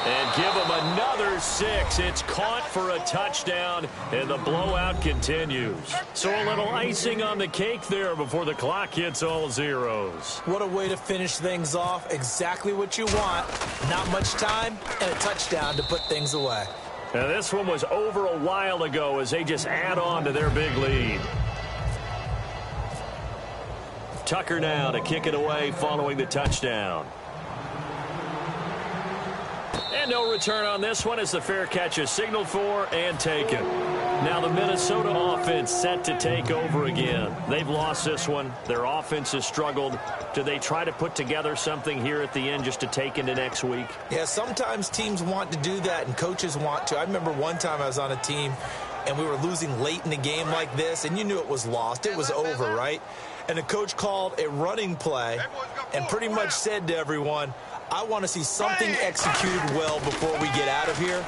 And give him another 6. It's caught for a touchdown, and the blowout continues. So a little icing on the cake there before the clock hits all zeros. What a way to finish things off. Exactly what you want. Not much time and a touchdown to put things away. And this one was over a while ago as they just add on to their big lead. Tucker now to kick it away following the touchdown. And no return on this one as the fair catch is signaled for and taken. Now the Minnesota offense set to take over again. They've lost this one. Their offense has struggled. Do they try to put together something here at the end just to take into next week? Yeah, sometimes teams want to do that and coaches want to. I remember one time I was on a team and we were losing late in the game like this, and you knew it was lost. It was over, right? And the coach called a running play and pretty much said to everyone, I want to see something executed well before we get out of here.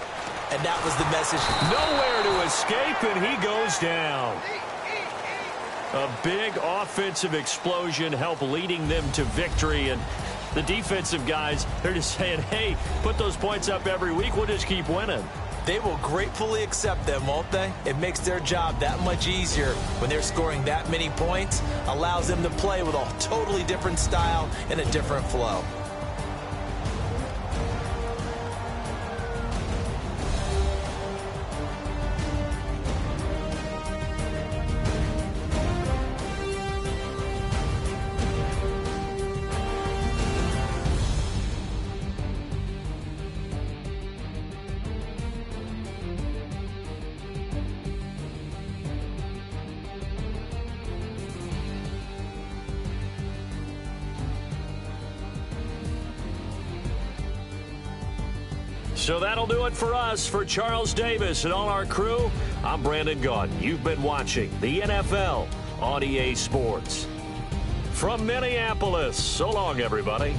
And that was the message. Nowhere to escape, and he goes down. A big offensive explosion helped leading them to victory. And the defensive guys, they're just saying, hey, put those points up every week. We'll just keep winning. They will gratefully accept them, won't they? It makes their job that much easier when they're scoring that many points. Allows them to play with a totally different style and a different flow. So that'll do it for us. For Charles Davis and all our crew, I'm Brandon Gaudin. You've been watching the NFL on EA Sports. From Minneapolis, so long, everybody.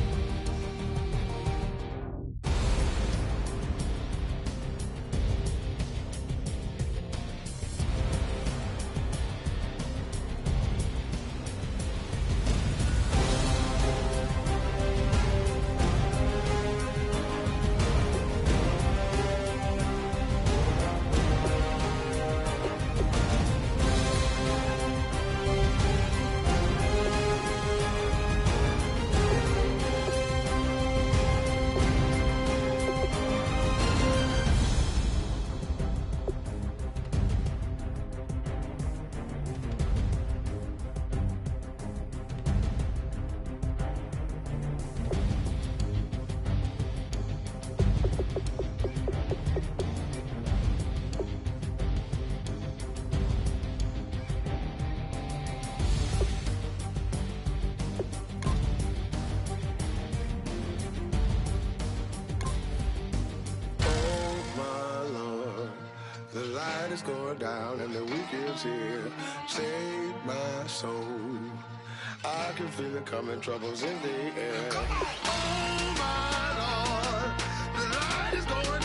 Going down and the week is here. Save my soul. I can feel it coming, troubles in the air. Oh my Lord, the light is going